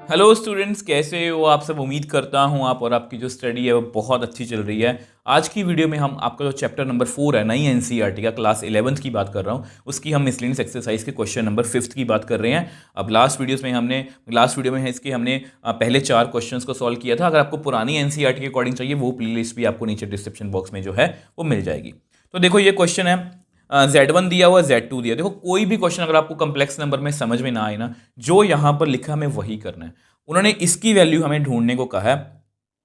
Hello students, कैसे हो आप सब। उम्मीद करता हूँ आप और आपकी जो स्टडी है वो बहुत अच्छी चल रही है। आज की वीडियो में हम आपका जो चैप्टर नंबर 4 है नई एनसीईआरटी का क्लास 11th की बात कर रहा हूँ, उसकी हम मिसलेनियस एक्सरसाइज के क्वेश्चन नंबर 5th की बात कर रहे हैं। अब लास्ट वीडियो में इसके हमने पहले 4 क्वेश्चंस को सॉल्व किया था। अगर आपको पुरानी एनसीईआरटी के अकॉर्डिंग चाहिए वो प्लेलिस्ट भी आपको नीचे डिस्क्रिप्शन बॉक्स में जो है वो मिल जाएगी। तो देखो ये क्वेश्चन है, Z1 दिया हुआ, Z2 दिया। देखो कोई भी क्वेश्चन अगर आपको कंप्लेक्स नंबर में समझ में ना आए ना, जो यहाँ पर लिखा हमें वही करना है। उन्होंने इसकी वैल्यू हमें ढूंढने को कहा है,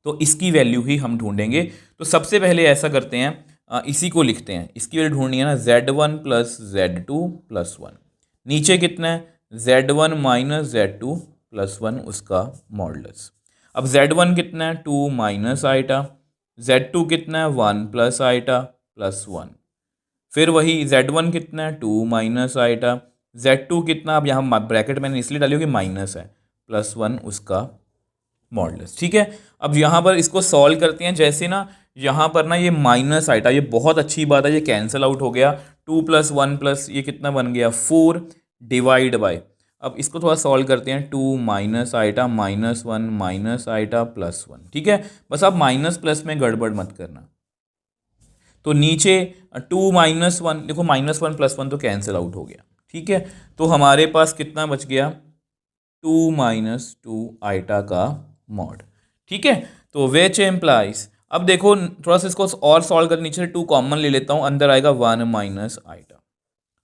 तो इसकी वैल्यू ही हम ढूंढेंगे। तो सबसे पहले ऐसा करते हैं, इसी को लिखते हैं। इसकी वैल्यू ढूंढनी है ना, Z1 प्लस Z2 प्लस 1। नीचे कितना है, Z1 माइनस Z2 प्लस 1, उसका मॉडुलस। अब Z1 कितना है, 2 माइनस आइटा। Z2 कितना है, 1 प्लस आइटा प्लस 1। फिर वही Z1 कितना है, 2 माइनस आइटा। Z2 कितना, अब यहाँ ब्रैकेट मैंने इसलिए डाली हो कि माइनस है, प्लस 1 उसका मॉडुलस। ठीक है, अब यहाँ पर इसको सॉल्व करते हैं। जैसे ना यहाँ पर ना ये माइनस आइटा, ये बहुत अच्छी बात है, ये कैंसिल आउट हो गया। 2 प्लस 1 प्लस ये कितना बन गया, 4 डिवाइड बाय। अब इसको थोड़ा सॉल्व करते हैं। 2 minus iota minus 1 minus iota plus 1। ठीक है, बस आप माइनस प्लस में गड़बड़ मत करना। तो नीचे 2 माइनस 1, देखो माइनस 1 प्लस 1 तो कैंसिल आउट हो गया। ठीक है, तो हमारे पास कितना बच गया, 2 माइनस 2 आइटा का मॉड। ठीक है, तो विच एम्प्लाइज, अब देखो थोड़ा सा इसको और सॉल्व कर, नीचे 2 कॉमन ले लेता हूँ, अंदर आएगा 1 माइनस आइटा।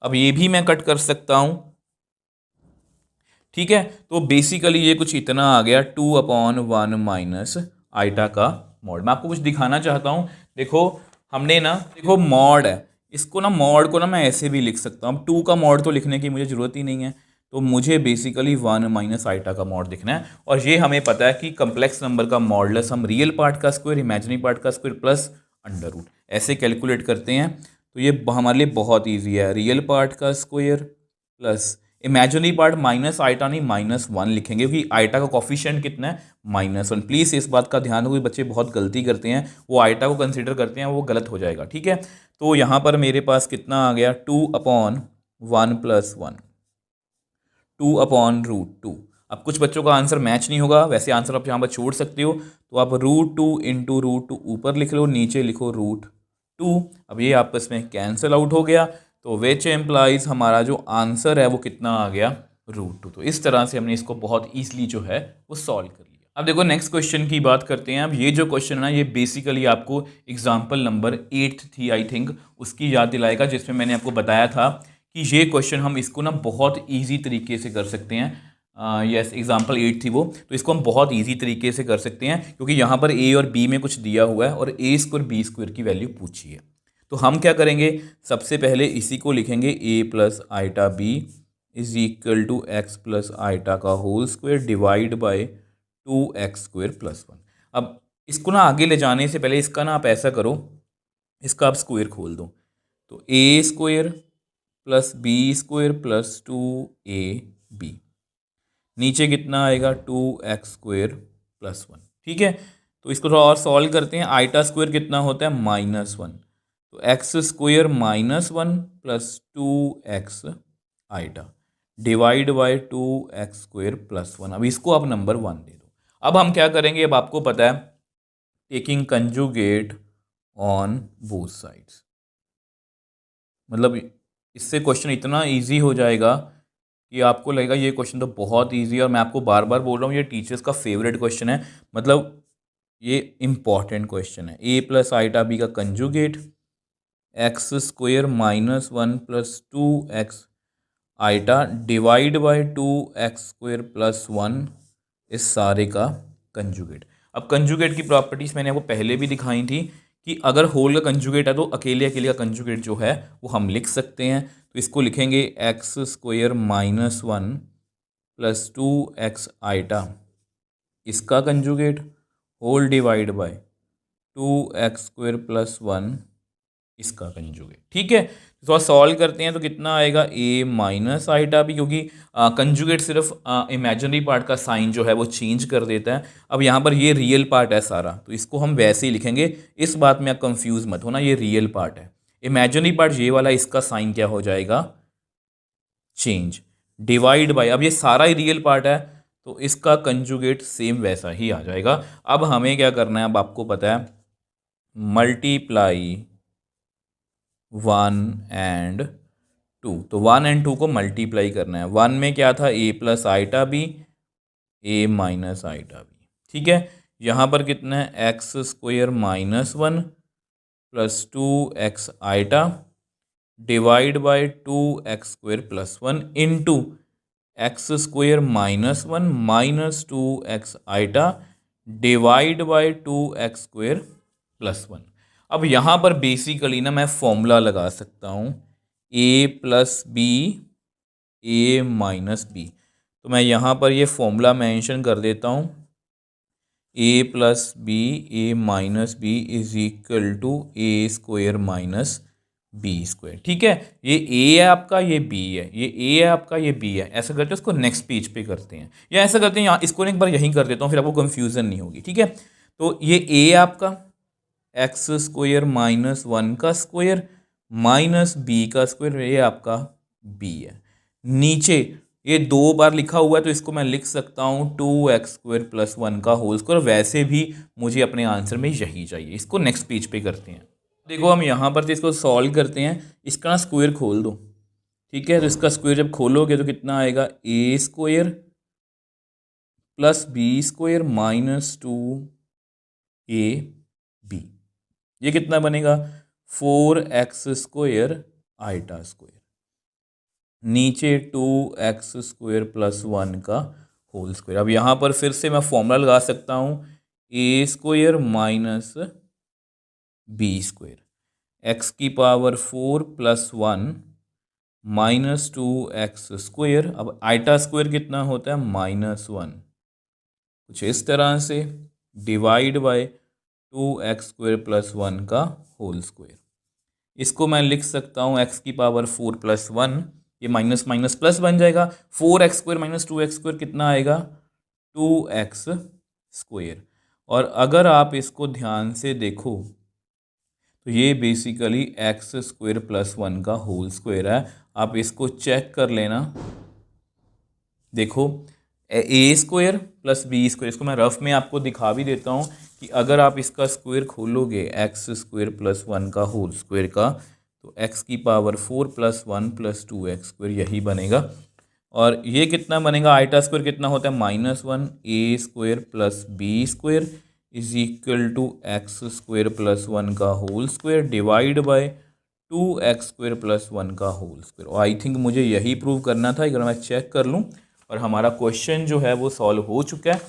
अब ये भी मैं कट कर सकता हूँ। ठीक है, तो बेसिकली ये कुछ इतना आ गया, 2/1 माइनस आइटा का मॉड। मैं आपको कुछ दिखाना चाहता हूँ। देखो हमने ना, देखो मॉड है, इसको ना मॉड को ना मैं ऐसे भी लिख सकता हूँ। 2 का मॉड तो लिखने की मुझे ज़रूरत ही नहीं है, तो मुझे बेसिकली 1 माइनस आइटा का मॉड लिखना है। और ये हमें पता है कि कंप्लेक्स नंबर का मॉडुलस हम रियल पार्ट का स्क्वायर, इमेजिनरी पार्ट का स्क्वायर प्लस अंडर रूट ऐसे कैलकुलेट करते हैं। तो ये हमारे लिए बहुत ईजी है। रियल पार्ट का square plus imaginary part, minus iota नहीं -1 लिखेंगे, क्योंकि आइटा का कॉफिशिएंट कितना है, -1। प्लीज़ इस बात का ध्यान रखो, बच्चे बहुत गलती करते हैं, वो आइटा को कंसीडर करते हैं, वो गलत हो जाएगा। ठीक है, तो यहाँ पर मेरे पास कितना आ गया, 2/1 प्लस 1, 2/√2। अब कुछ बच्चों का आंसर मैच नहीं होगा, वैसे आंसर आप यहाँ पर छोड़ सकते हो, तो आप √2 इंटू √2 ऊपर लिख लो, नीचे लिखो √2। अब ये आपस में कैंसिल आउट हो गया, तो विच एम्प्लाइज हमारा जो आंसर है वो कितना आ गया, √2। तो इस तरह से हमने इसको बहुत ईजिली जो है वो सॉल्व कर लिया। अब देखो नेक्स्ट क्वेश्चन की बात करते हैं। अब ये जो क्वेश्चन है ना, ये बेसिकली आपको एग्जाम्पल नंबर 8 थी आई थिंक, उसकी याद दिलाएगा, जिसमें मैंने आपको बताया था कि ये क्वेश्चन हम इसको ना बहुत ईजी तरीके से कर सकते हैं। यस, एग्जाम्पल 8 थी वो, तो इसको हम बहुत ईजी तरीके से कर सकते हैं, क्योंकि यहाँ पर ए और बी में कुछ दिया हुआ है और ए स्क्वायर बी स्क्वायर की वैल्यू पूछी है। तो हम क्या करेंगे, सबसे पहले इसी को लिखेंगे, A plus iota B is equal to x plus iota का whole square divide by 2x² plus 1। अब इसको ना आगे ले जाने से पहले इसका ना आप ऐसा करो, इसका आप स्क्वायर खोल दो, तो A square plus B square plus 2ab, नीचे कितना आएगा, 2x² प्लस 1। ठीक है, तो इसको थोड़ा और सॉल्व करते हैं। आइटा स्क्वायर कितना होता है, -1, तो x² -1 plus 2x iota divide by 2x² plus 1। अब इसको आप नंबर 1 दे दो। अब हम क्या करेंगे, अब आपको पता है, taking conjugate on both sides, मतलब इससे क्वेश्चन इतना इजी हो जाएगा कि आपको लगेगा ये क्वेश्चन तो बहुत इजी है। और मैं आपको बार बार बोल रहा हूँ, ये टीचर्स का फेवरेट क्वेश्चन है, मतलब ये इंपॉर्टेंट क्वेश्चन है। ए प्लस आइटा बी का conjugate, x² -1 plus 2x iota divide by 2x² plus 1, इस सारे का कंजुगेट। अब कंजुगेट की प्रॉपर्टीज़ मैंने आपको पहले भी दिखाई थी कि अगर होल का कंजुगेट है तो अकेले अकेले का कंजुगेट जो है वो हम लिख सकते हैं। तो इसको लिखेंगे x² -1 प्लस 2x आइटा, इसका conjugate whole divide by 2x² plus 1, इसका कंजुगेट। ठीक है, तो थोड़ा सॉल्व करते हैं, तो कितना आएगा, ए माइनस आइटा भी, क्योंकि कंजुगेट सिर्फ इमेजिनरी पार्ट का साइन जो है वो चेंज कर देता है। अब यहाँ पर ये रियल पार्ट है सारा, तो इसको हम वैसे ही लिखेंगे। इस बात में आप कंफ्यूज मत होना, ये रियल पार्ट है। इमेजिनरी पार्ट ये वाला, इसका साइन क्या हो जाएगा, चेंज डिवाइड बाय, अब ये सारा ही रियल पार्ट है, तो इसका कंजुगेट सेम वैसा ही आ जाएगा। अब हमें क्या करना है, अब आपको पता है, मल्टीप्लाई 1 एंड 2। तो 1 एंड 2 को मल्टीप्लाई करना है। 1 में क्या था, a plus iota b, a minus iota b, ठीक है। यहाँ पर कितना है, x square minus 1 plus 2x iota divide by 2x square plus 1 into x square minus 1 minus 2x iota divide by 2x square plus 1। अब यहाँ पर basically ना मैं फॉर्मूला लगा सकता हूँ a plus b a minus b. तो मैं यहाँ पर ये फॉर्मूला मेंशन कर देता हूँ, a plus b a minus b is equal to a square minus B square, ठीक है। ये a है आपका, ये b है, ये a है आपका, ये b है। ऐसा करते हैं उसको नेक्स्ट पेज पे करते हैं, या ऐसा करते हैं यहाँ इसको एक बार यहीं कर देता हूँ, फिर आपको कंफ्यूजन नहीं होगी, ठीक है। तो ये a है आपका, एक्स स्क्वायर माइनस 1 का स्क्वायर माइनस बी का स्क्वायर, ये आपका b है। नीचे ये 2 बार लिखा हुआ है तो इसको मैं लिख सकता हूँ 2x स्क्वायर प्लस 1 का होल स्क्वायर। वैसे भी मुझे अपने आंसर में यही चाहिए। इसको नेक्स्ट पेज पे करते हैं। देखो हम यहाँ पर तो इसको सॉल्व करते हैं, इसका ना स्क्वायर खोल दो, ठीक है। तो इसका स्क्वायर जब खोलोगे तो कितना आएगा, a square plus B square minus 2ab, ये कितना बनेगा, 4x स्क्वायर आइटा स्क्वायर, नीचे 2x स्क्वायर प्लस 1 का होल स्क्वायर। अब यहाँ पर फिर से मैं फॉर्मूला लगा सकता हूँ, a square minus B square, X की power 4 plus 1 minus 2x square. अब आइटा स्क्वायर कितना होता है, माइनस 1, कुछ इस तरह से, divide by 2x square plus 1 का होल स्क्वायर। इसको मैं लिख सकता हूँ x की पावर 4 प्लस 1, ये माइनस माइनस प्लस बन जाएगा, 4x square minus 2x square कितना आएगा, 2x स्क्वायर। और अगर आप इसको ध्यान से देखो तो ये बेसिकली एक्स स्क्वायर प्लस 1 का होल स्क्वायर है। आप इसको चेक कर लेना, देखो ए स्क्वायर प्लस बी स्क्वायर, इसको मैं रफ में आपको दिखा भी देता हूँ कि अगर आप इसका स्क्वायर खोलोगे एक्स स्क्वायर प्लस 1 का होल स्क्वायर का, तो एक्स की power 4 plus 1 plus 2x square यही बनेगा। और ये कितना बनेगा, आइटा स्क्वायर कितना होता है, minus 1, a square plus B square is equal to x square plus 1 का whole square divide by 2x square plus 1 का होल स्क्वायर। और आई थिंक मुझे यही प्रूव करना था, अगर मैं चेक कर लूँ, और हमारा क्वेश्चन जो है वो सॉल्व हो चुका है।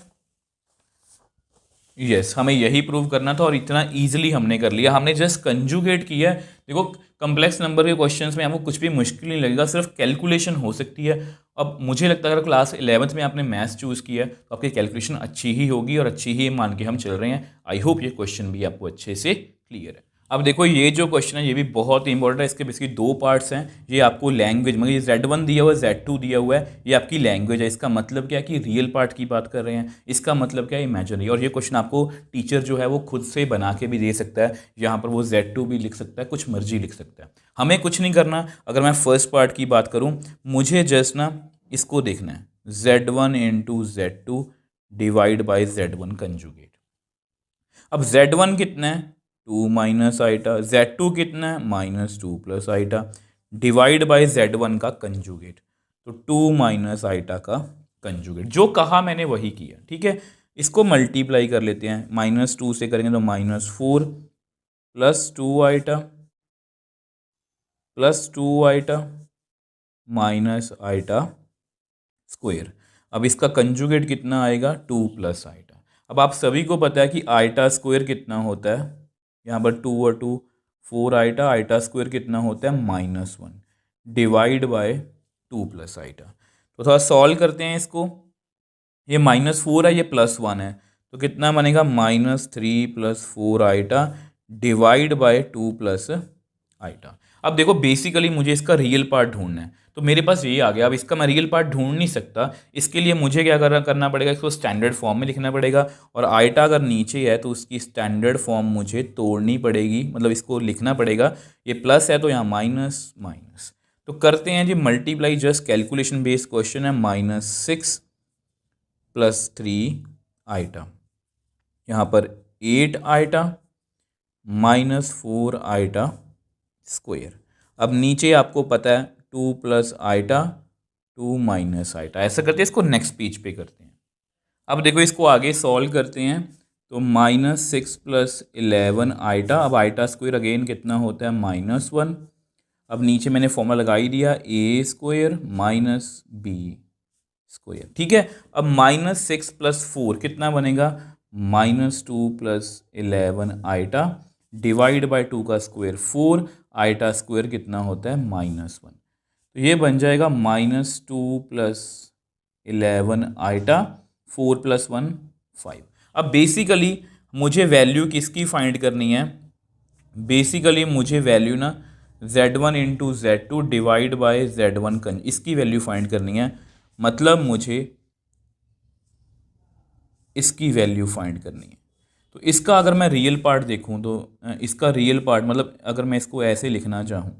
यस, हमें यही प्रूव करना था और इतना इजीली हमने कर लिया। हमने जस्ट कंजुगेट किया है। देखो कम्प्लेक्स नंबर के क्वेश्चंस में आपको कुछ भी मुश्किल नहीं लगेगा, सिर्फ कैलकुलेशन हो सकती है। अब मुझे लगता है अगर क्लास 11th में आपने मैथ्स चूज़ किया है तो आपकी कैलकुलेशन अच्छी ही होगी और अच्छी ही मान के हम चल रहे हैं। आई होप ये क्वेश्चन भी आपको अच्छे से क्लियर है। अब देखो ये जो क्वेश्चन है ये भी बहुत इंपॉर्टेंट है। इसके बेसिकली 2 पार्ट्स हैं। ये आपको लैंग्वेज, मगर ये Z1 दिया हुआ है, Z2 दिया हुआ है, ये आपकी लैंग्वेज है। इसका मतलब क्या है कि रियल पार्ट की बात कर रहे हैं, इसका मतलब क्या है, इमेजिनरी। और ये क्वेश्चन आपको टीचर जो है वो खुद से बना के भी दे सकता है। यहाँ पर वो Z2 भी लिख सकता है, कुछ मर्जी लिख सकता है। हमें कुछ नहीं करना। अगर मैं फर्स्ट पार्ट की बात करूँ, मुझे जस्ट ना इसको देखना है, Z1 into Z2 divide by Z1 conjugate. अब Z1 कितना है, 2 माइनस आइटा, Z2 कितना है, minus 2 plus iota divide by Z1 का कंजुगेट, तो 2 माइनस आइटा का कंजुगेट। जो कहा मैंने वही किया, ठीक है। इसको मल्टीप्लाई कर लेते हैं, माइनस 2 से करेंगे तो minus 4 plus 2 iota plus 2 iota minus iota square. अब इसका कंजुगेट कितना आएगा, 2 प्लस आइटा। अब आप सभी को पता है कि आइटा स्क्वायर कितना होता है, यहाँ पर 2 और 2 4 आइटा, आइटा स्क्वायर कितना होता है, -1 डिवाइड बाय 2 प्लस आइटा। तो थोड़ा सॉल्व करते हैं इसको। ये -4 है, ये +1 है, तो कितना बनेगा, -3 plus 4 iota divide by 2 plus iota. अब देखो बेसिकली मुझे इसका रियल पार्ट ढूंढना है, तो मेरे पास ये आ गया। अब इसका मैं रियल पार्ट ढूंढ नहीं सकता, इसके लिए मुझे क्या करना पड़ेगा, इसको स्टैंडर्ड फॉर्म में लिखना पड़ेगा। और आइटा अगर नीचे है तो उसकी स्टैंडर्ड फॉर्म मुझे तोड़नी पड़ेगी, मतलब इसको लिखना पड़ेगा। ये प्लस है तो यहाँ माइनस माइनस, तो करते हैं जी multiply. Just calculation based question है, -6 प्लस 3 आइटा, यहाँ पर 8 आइटा माइनस 4 आइटा स्क्वायर। अब नीचे आपको पता है 2 प्लस आइटा 2 माइनस आइटा। ऐसा करते हैं, इसको नेक्स्ट पेज पे करते हैं। अब देखो इसको आगे सॉल्व करते हैं तो -6 प्लस 11 आइटा, अब आइटा स्क्वायर अगेन कितना होता है -1। अब नीचे मैंने फॉर्मूला लगा ही दिया ए स्क्वायर माइनस बी स्क्वायर, ठीक है। अब -6 प्लस 4 कितना बनेगा -2 प्लस 11 आइटा डिवाइड बाय 2 का स्क्वायर 4, आइटा स्क्वायर कितना होता है -1। तो ये बन जाएगा -2 प्लस 11 आइटा 4 प्लस 1 5। अब बेसिकली मुझे वैल्यू किसकी फाइंड करनी है, बेसिकली मुझे वैल्यू ना Z1 into Z2 divide by Z1 इसकी वैल्यू फाइंड करनी है। मतलब मुझे इसकी वैल्यू फाइंड करनी है। तो इसका अगर मैं रियल पार्ट देखूं तो इसका रियल पार्ट मतलब अगर मैं इसको ऐसे लिखना चाहूँ,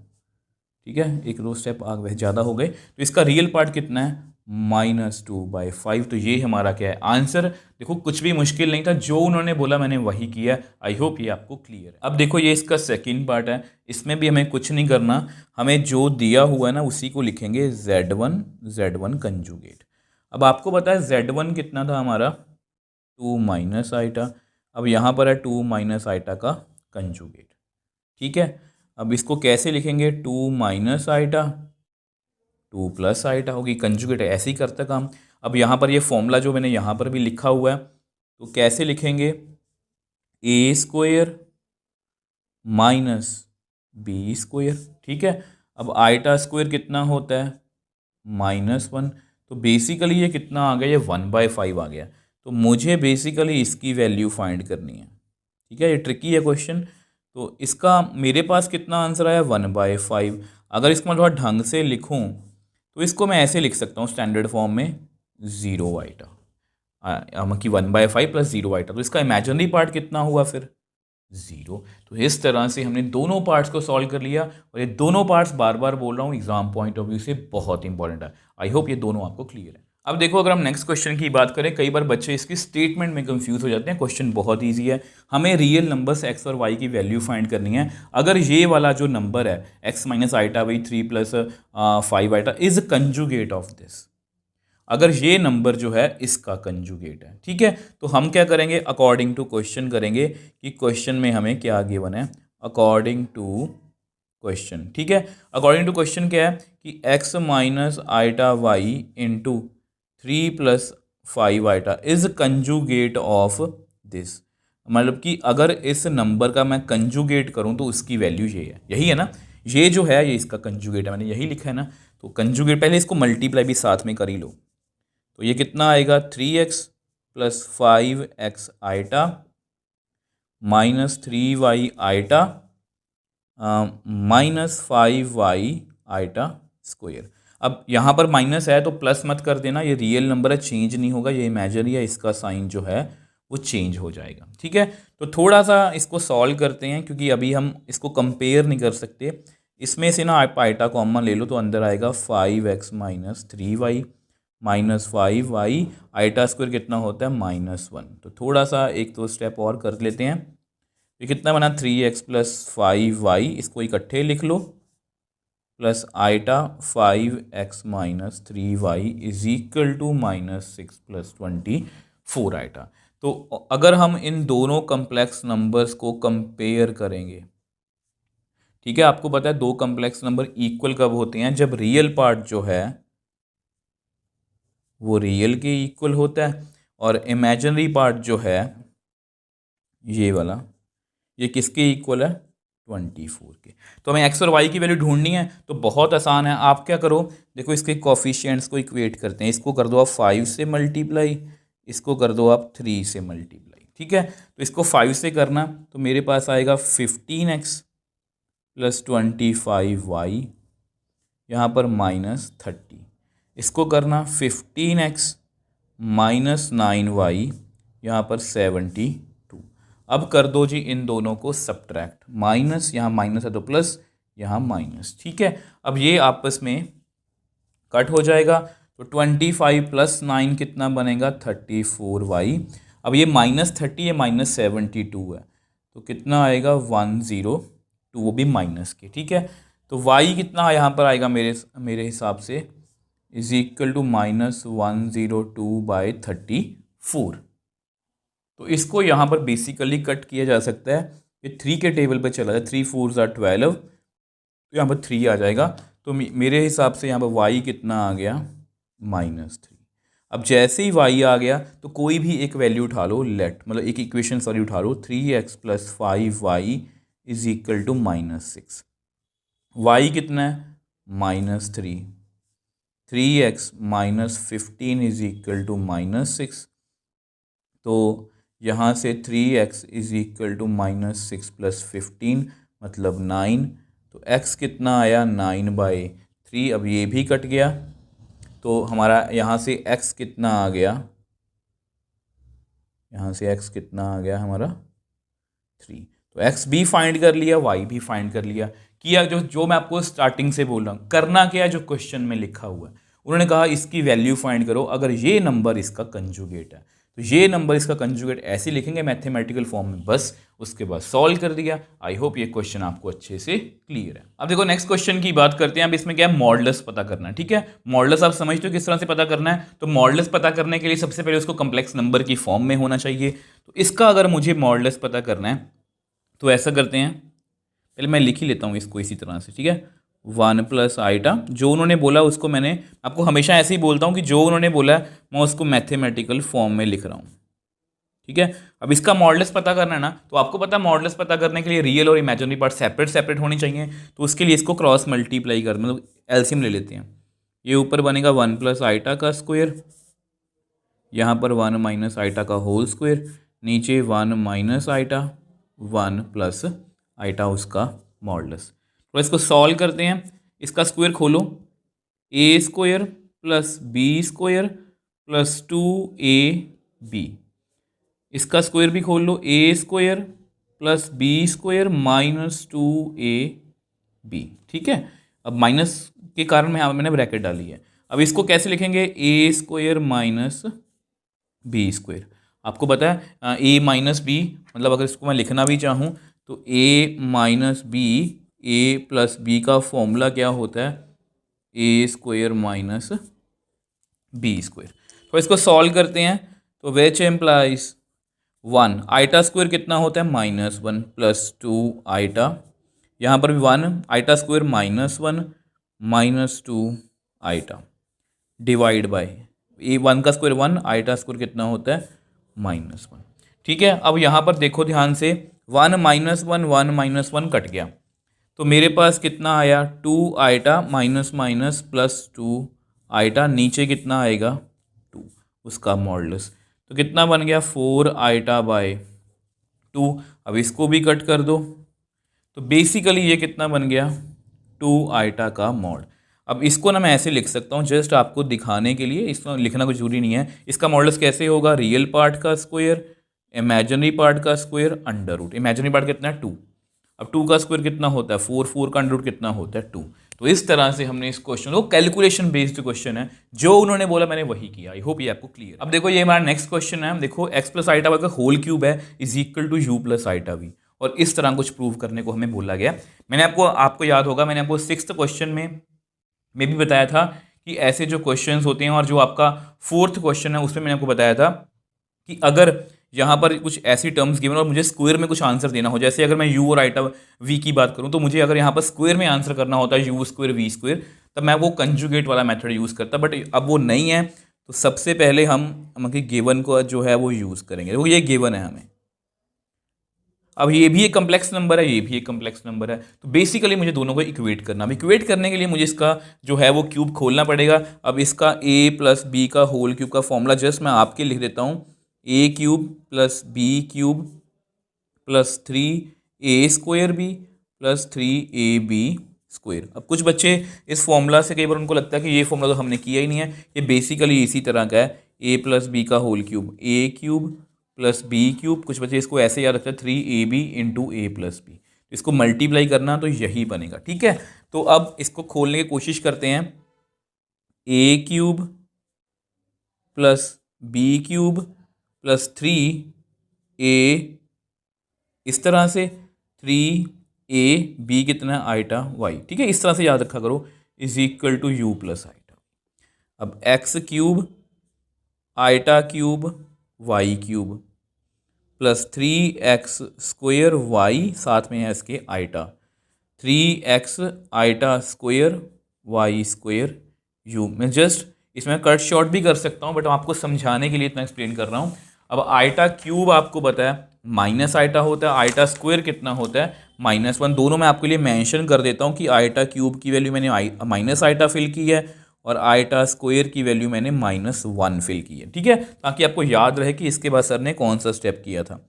ठीक है, एक दो स्टेप आगे ज़्यादा हो गए, तो इसका रियल पार्ट कितना है -2/5। तो ये हमारा क्या है आंसर। देखो कुछ भी मुश्किल नहीं था, जो उन्होंने बोला मैंने वही किया। आई होप ये आपको क्लियर है। अब देखो ये इसका सेकंड पार्ट है, इसमें भी हमें कुछ नहीं करना, हमें जो दिया हुआ है ना उसी को लिखेंगे Z1 कंजुगेट। अब आपको पता है Z1 कितना था हमारा 2 माइनस आइटा, अब यहाँ पर है 2 माइनस आइटा का कंजुगेट, ठीक है। अब इसको कैसे लिखेंगे 2 माइनस आइटा 2 प्लस आइटा होगी, कंजुगेट है ऐसे ही करता काम। अब यहाँ पर ये फॉर्मूला जो मैंने यहाँ पर भी लिखा हुआ है तो कैसे लिखेंगे ए स्क्वायर माइनस बी स्क्वायर, ठीक है। अब आइटा स्क्वायर कितना होता है -1, तो बेसिकली ये कितना आ गया, ये 1/5 आ गया। तो मुझे बेसिकली इसकी वैल्यू फाइंड करनी है, ठीक है। ये ट्रिकी है क्वेश्चन। तो इसका मेरे पास कितना आंसर आया 1/5। अगर इसको मैं थोड़ा ढंग से लिखूं तो इसको मैं ऐसे लिख सकता हूँ स्टैंडर्ड फॉर्म में 0 आइटा कि 1/5 प्लस 0 आइटा। तो इसका इमेजिनरी पार्ट कितना हुआ फिर 0। तो इस तरह से हमने दोनों पार्ट्स को सॉल्व कर लिया। और ये दोनों पार्ट्स बार बार बोल रहा हूँ एग्जाम पॉइंट ऑफ व्यू से बहुत इंपॉर्टेंट है। आई होप ये दोनों आपको क्लियर है। अब देखो अगर हम नेक्स्ट क्वेश्चन की बात करें, कई बार बच्चे इसकी स्टेटमेंट में कंफ्यूज हो जाते हैं। क्वेश्चन बहुत ईजी है, हमें रियल नंबर्स एक्स और वाई की वैल्यू फाइंड करनी है। अगर ये वाला जो नंबर है x minus iota by 3 plus 5 iota is conjugate of this, अगर ये नंबर जो है इसका कंजुगेट है, ठीक है, तो हम क्या करेंगे अकॉर्डिंग टू क्वेश्चन करेंगे कि क्वेश्चन में हमें क्या गिवन है अकॉर्डिंग टू क्वेश्चन, ठीक है। अकॉर्डिंग टू क्वेश्चन क्या है कि x minus iota y into 3 plus 5 iota is conjugate of this. मतलब कि अगर इस नंबर का मैं कंजुगेट करूं तो उसकी वैल्यू ये है, यही है ना, ये जो है ये इसका कंजुगेट है, मैंने यही लिखा है ना। तो कंजुगेट पहले इसको मल्टीप्लाई भी साथ में कर ही लो, तो ये कितना आएगा 3x plus 5x iota minus 3y iota minus 5y iota square. अब यहाँ पर माइनस है तो प्लस मत कर देना, ये रियल नंबर है चेंज नहीं होगा, ये इमेजिनरी है, इसका साइन जो है वो चेंज हो जाएगा, ठीक है। तो थोड़ा सा इसको सॉल्व करते हैं क्योंकि अभी हम इसको कंपेयर नहीं कर सकते। इसमें से ना आप आइटा कॉमन ले लो तो अंदर आएगा 5x minus 3y minus 5y, iota square कितना होता है -1। तो थोड़ा सा एक दो स्टेप और कर लेते हैं। ये कितना बना 3x प्लस 5y, इसको इकट्ठे लिख लो, plus iota 5x minus 3y is equal to -6 plus 24 iota. तो अगर हम इन दोनों कम्प्लेक्स नंबर्स को कंपेयर करेंगे, ठीक है, आपको पता है दो कम्प्लेक्स नंबर इक्वल कब होते हैं, जब रियल पार्ट जो है वो रियल के इक्वल होता है और इमेजिनरी पार्ट जो है ये वाला ये किसके इक्वल है 24 के। तो हमें एक्स और वाई की वैल्यू ढूंढनी है तो बहुत आसान है। आप क्या करो, देखो इसके कोफिशिएंट्स को इक्वेट करते हैं, इसको कर दो आप 5 से मल्टीप्लाई, इसको कर दो आप 3 से मल्टीप्लाई, ठीक है। तो इसको 5 से करना तो मेरे पास आएगा 15x प्लस 25y, यहाँ पर -30। इसको करना 15x माइनस 9y, यहाँ पर 72। अब कर दो जी इन दोनों को सब्ट्रैक्ट, माइनस यहाँ माइनस है तो प्लस, यहाँ माइनस, ठीक है। अब ये आपस में कट हो जाएगा तो 25 + 9 कितना बनेगा 34y। अब ये -30 है -72 है, तो कितना आएगा 102, वो भी माइनस के, ठीक है। तो y कितना यहाँ पर आएगा मेरे हिसाब से इज इक्वल टू -102/34। तो इसको यहाँ पर बेसिकली कट किया जा सकता है, ये 3 के टेबल पे चला जाए, 3 4 = 12, तो यहाँ पर 3 आ जाएगा। तो मेरे हिसाब से यहाँ पर y कितना आ गया -3। अब जैसे ही y आ गया तो कोई भी एक वैल्यू उठा लो, मतलब एक इक्वेशन सॉरी उठा लो, 3x + 5y is equal to -6। y कितना है -3, 3x - 15 इज इक्वल टू -6। तो यहाँ से 3x इज इक्वल टू -6 + 15 मतलब 9। तो x कितना आया 9/3। अब ये भी कट गया, तो हमारा यहाँ से x कितना आ गया, यहाँ से x कितना आ गया हमारा 3। तो x भी फाइंड कर लिया, y भी फाइंड कर लिया। किया जो मैं आपको स्टार्टिंग से बोल रहा हूँ, करना क्या है, जो क्वेश्चन में लिखा हुआ है। उन्होंने कहा इसकी वैल्यू फाइंड करो, अगर ये नंबर इसका कंजुगेट है तो ये नंबर इसका कंजुगेट ऐसे लिखेंगे मैथमेटिकल फॉर्म में, बस उसके बाद सॉल्व कर दिया। आई होप ये क्वेश्चन आपको अच्छे से क्लियर है। अब देखो नेक्स्ट क्वेश्चन की बात करते हैं। अब इसमें क्या है, मॉडुलस पता करना है, ठीक है। मॉडुलस आप समझते हो किस तरह से पता करना है। तो मॉडुलस पता करने के लिए सबसे पहले उसको कम्प्लेक्स नंबर की फॉर्म में होना चाहिए। तो इसका अगर मुझे मॉडुलस पता करना है तो ऐसा करते हैं, पहले मैं लिख ही लेता हूँ इसको इसी तरह से, ठीक है। 1 + आइटा, जो उन्होंने बोला उसको मैंने आपको हमेशा ऐसे ही बोलता हूँ कि जो उन्होंने बोला मैं उसको मैथमेटिकल फॉर्म में लिख रहा हूँ, ठीक है। अब इसका मॉडुलस पता करना है ना, तो आपको पता है मॉडुलस पता करने के लिए रियल और इमेजिनरी पार्ट सेपरेट होनी चाहिए। तो उसके लिए इसको क्रॉस मल्टीप्लाई कर, मतलब एलसीएम ले लेते हैं। ये ऊपर बनेगा 1 + आइटा का स्क्वायर, यहाँ पर 1 - आइटा का होल स्क्वायर, नीचे 1 - आइटा 1 + आइटा उसका मॉडुलस। तो इसको सॉल्व करते हैं। इसका स्क्वायर खोलो, a² + b² + 2ab। इसका स्क्वायर भी खोल लो, a² + b² - 2ab, ठीक है। अब माइनस के कारण मैंने ब्रैकेट डाली है। अब इसको कैसे लिखेंगे, a² - b²। आपको पता है a - b, मतलब अगर इसको मैं लिखना भी चाहूँ तो a - b, a + b का फॉर्मूला क्या होता है, a² - b²। तो इसको सॉल्व करते हैं, तो विच एम्प्लाइज 1 आइटा² कितना होता है -1 + 2 आइटा, यहाँ पर भी 1 आइटा² -1 - 2 आइटा डिवाइड बाय ए 1 का स्क्वायर 1, आइटा² कितना होता है -1, ठीक है। अब यहाँ पर देखो ध्यान से, 1 - 1 1 - 1 कट गया, तो मेरे पास कितना आया 2 आइटा -- 2 आइटा, नीचे कितना आएगा 2 उसका मॉडुलस। तो कितना बन गया 4 आइटा/2। अब इसको भी कट कर दो, तो बेसिकली ये कितना बन गया 2 आइटा का मॉड। अब इसको ना मैं ऐसे लिख सकता हूँ जस्ट आपको दिखाने के लिए, इसको लिखना कोई जरूरी नहीं है। इसका मॉडुलस कैसे होगा, रियल पार्ट का स्क्वायर इमेजिनरी पार्ट का स्क्वायर √। इमेजिनरी पार्ट कितना है 2, अब 2 का स्क्वायर कितना होता है 4, 4 का √ कितना होता है 2। तो इस तरह से हमने इस क्वेश्चन को, कैलकुलेशन बेस्ड क्वेश्चन है, जो उन्होंने बोला मैंने वही किया। आई होप ये आपको क्लियर। अब देखो ये हमारा नेक्स्ट क्वेश्चन है, देखो x + आइटा का होल क्यूब है is equal to u + iota v, और इस तरह कुछ प्रूव करने को हमें बोला गया। मैंने आपको याद होगा, मैंने आपको 6th क्वेश्चन में भी बताया था कि ऐसे जो क्वेश्चंस होते हैं, और जो आपका 4th क्वेश्चन है उसमें मैंने आपको बताया था कि अगर यहाँ पर कुछ ऐसी टर्म्स गिवन और मुझे स्क्वायर में कुछ आंसर देना हो, जैसे अगर मैं u और आइटा v की बात करूँ, तो मुझे अगर यहाँ पर स्क्वायर में आंसर करना होता है u² v², तब मैं वो कंजुगेट वाला मेथड यूज़ करता, बट अब वो नहीं है। तो सबसे पहले हम गिवन को जो है वो यूज़ करेंगे। वो ये गिवन है हमें, अब ये भी एक कम्प्लेक्स नंबर है, ये भी एक कम्प्लेक्स नंबर है, तो बेसिकली मुझे दोनों को इक्वेट करना। अब इक्वेट करने के लिए मुझे इसका जो है वो क्यूब खोलना पड़ेगा। अब इसका a + b का होल क्यूब का फॉर्मूला जस्ट मैं आपके लिख देता हूँ, a³ + b³ + 3a² + 3ab²। अब कुछ बच्चे इस फॉर्मूला से कई बार उनको लगता है कि ये फॉर्मूला तो हमने किया ही नहीं है, ये बेसिकली इसी तरह का है, a + b का होल क्यूब a³ + b³। कुछ बच्चे इसको ऐसे याद रखते हैं 3ab × a + b, इसको मल्टीप्लाई करना तो यही बनेगा, ठीक है। तो अब इसको खोलने की कोशिश करते हैं, a³ plus B cube plus 3a, इस तरह से 3ab कितना आइटा वाई, ठीक है, इस तरह से याद रखा करो, is equal to U plus iota. अब X cube iota cube Y cube plus 3x square Y, साथ में है इसके iota, 3x iota square Y square U. मैं जस्ट इसमें कट शॉर्ट भी कर सकता हूँ, बट आपको समझाने के लिए इतना एक्सप्लेन कर रहा हूँ। अब आइटा क्यूब आपको पता है माइनस आइटा होता है, आइटा स्क्वेयर कितना होता है -1। दोनों मैं आपके लिए मेंशन कर देता हूँ कि आइटा क्यूब की वैल्यू मैंने माइनस आइटा फिल की है और आइटा स्क्वेयर की वैल्यू मैंने -1 फिल की है, ठीक है, ताकि आपको याद रहे कि इसके बाद सर ने कौन सा स्टेप किया था।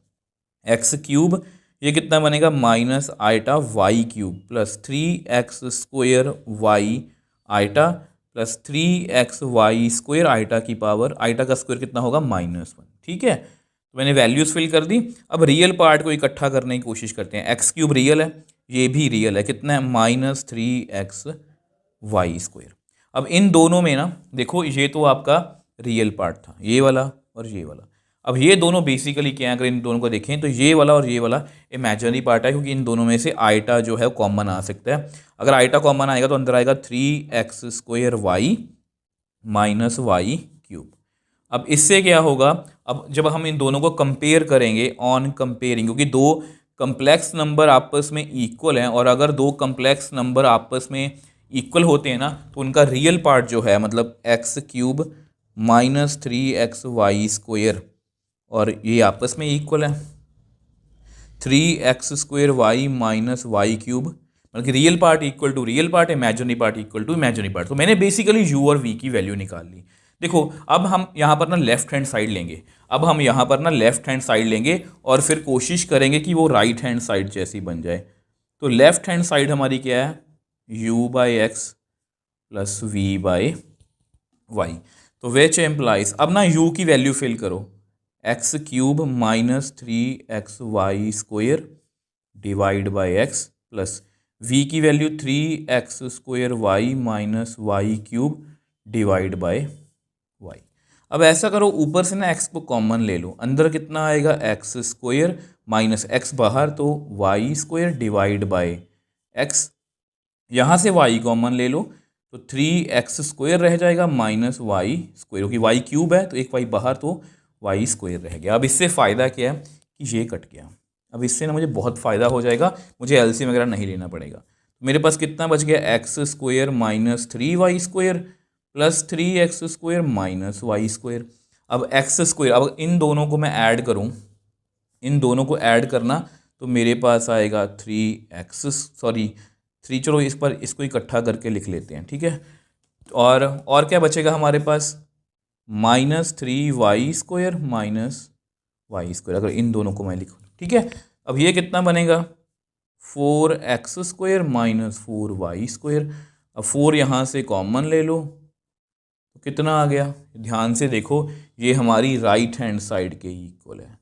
एक्स क्यूब ये कितना बनेगा minus iota y cube plus 3x square y iota plus 3x y square iota की पावर, आइटा का स्क्वेयर कितना होगा -1, ठीक है। तो मैंने वैल्यूज़ फिल कर दी। अब रियल पार्ट को इकट्ठा करने की कोशिश करते हैं। एक्स क्यूब रियल है, ये भी रियल है, कितना है -3x वाई स्क्वेयर। अब इन दोनों में ना देखो, ये तो आपका रियल पार्ट था, ये वाला और ये वाला। अब ये दोनों बेसिकली क्या है, अगर इन दोनों को देखें तो ये वाला और ये वाला इमेजिनरी पार्ट है, क्योंकि इन दोनों में से आइटा जो है कॉमन आ सकता है। अगर आइटा कॉमन आएगा तो अंदर आएगा 3x square y minus y cube. अब इससे क्या होगा, अब जब हम इन दोनों को कंपेयर करेंगे ऑन कंपेयरिंग, क्योंकि दो कम्प्लेक्स नंबर आपस में इक्वल हैं, और अगर दो कम्प्लेक्स नंबर आपस में इक्वल होते हैं ना तो उनका रियल पार्ट जो है, मतलब x cube -3x y square, और ये आपस में इक्वल है 3x square y minus y cube, मतलब कि real part equal to real part, imaginary part equal to imaginary part. तो मैंने बेसिकली u और v की वैल्यू निकाल ली। देखो अब हम यहाँ पर ना लेफ्ट हैंड साइड लेंगे, अब हम यहाँ पर ना लेफ्ट हैंड साइड लेंगे और फिर कोशिश करेंगे कि वो राइट हैंड साइड जैसी बन जाए। तो लेफ्ट हैंड साइड हमारी क्या है, u/x प्लस v/y। तो विच एम्प्लाइज, अब ना u की वैल्यू फिल करो, x cube -3x y square divide by x plus v की value 3x square y minus y cube divide by y. अब ऐसा करो, ऊपर से ना x को कॉमन ले लो, अंदर कितना आएगा x स्क्वेयर माइनस x बाहर तो y square divide by x, यहाँ से y कॉमन ले लो तो 3x स्क्वेयर रह जाएगा माइनस वाई स्क्वेयर, क्योंकि y क्यूब है तो एक y बाहर तो वाई स्क्वेयर रह गया। अब इससे फ़ायदा क्या है कि ये कट गया, अब इससे ना मुझे बहुत फ़ायदा हो जाएगा, मुझे एलसीएम वगैरह नहीं लेना पड़ेगा। तो मेरे पास कितना बच गया, x square minus 3y square plus 3x square minus y square. अब एक्स स्क्वेयर, अब इन दोनों को मैं ऐड करूँ, इन दोनों को ऐड करना तो मेरे पास आएगा 3x, सॉरी 3, चलो इस पर इसको इकट्ठा करके लिख लेते हैं, ठीक है। और क्या बचेगा हमारे पास, -3y square minus y square, अगर इन दोनों को मैं लिखूँ, ठीक है। अब ये कितना बनेगा, 4x square minus 4y square. अब 4 यहाँ से कॉमन ले लो तो कितना आ गया, ध्यान से देखो, ये हमारी राइट हैंड साइड के इक्वल है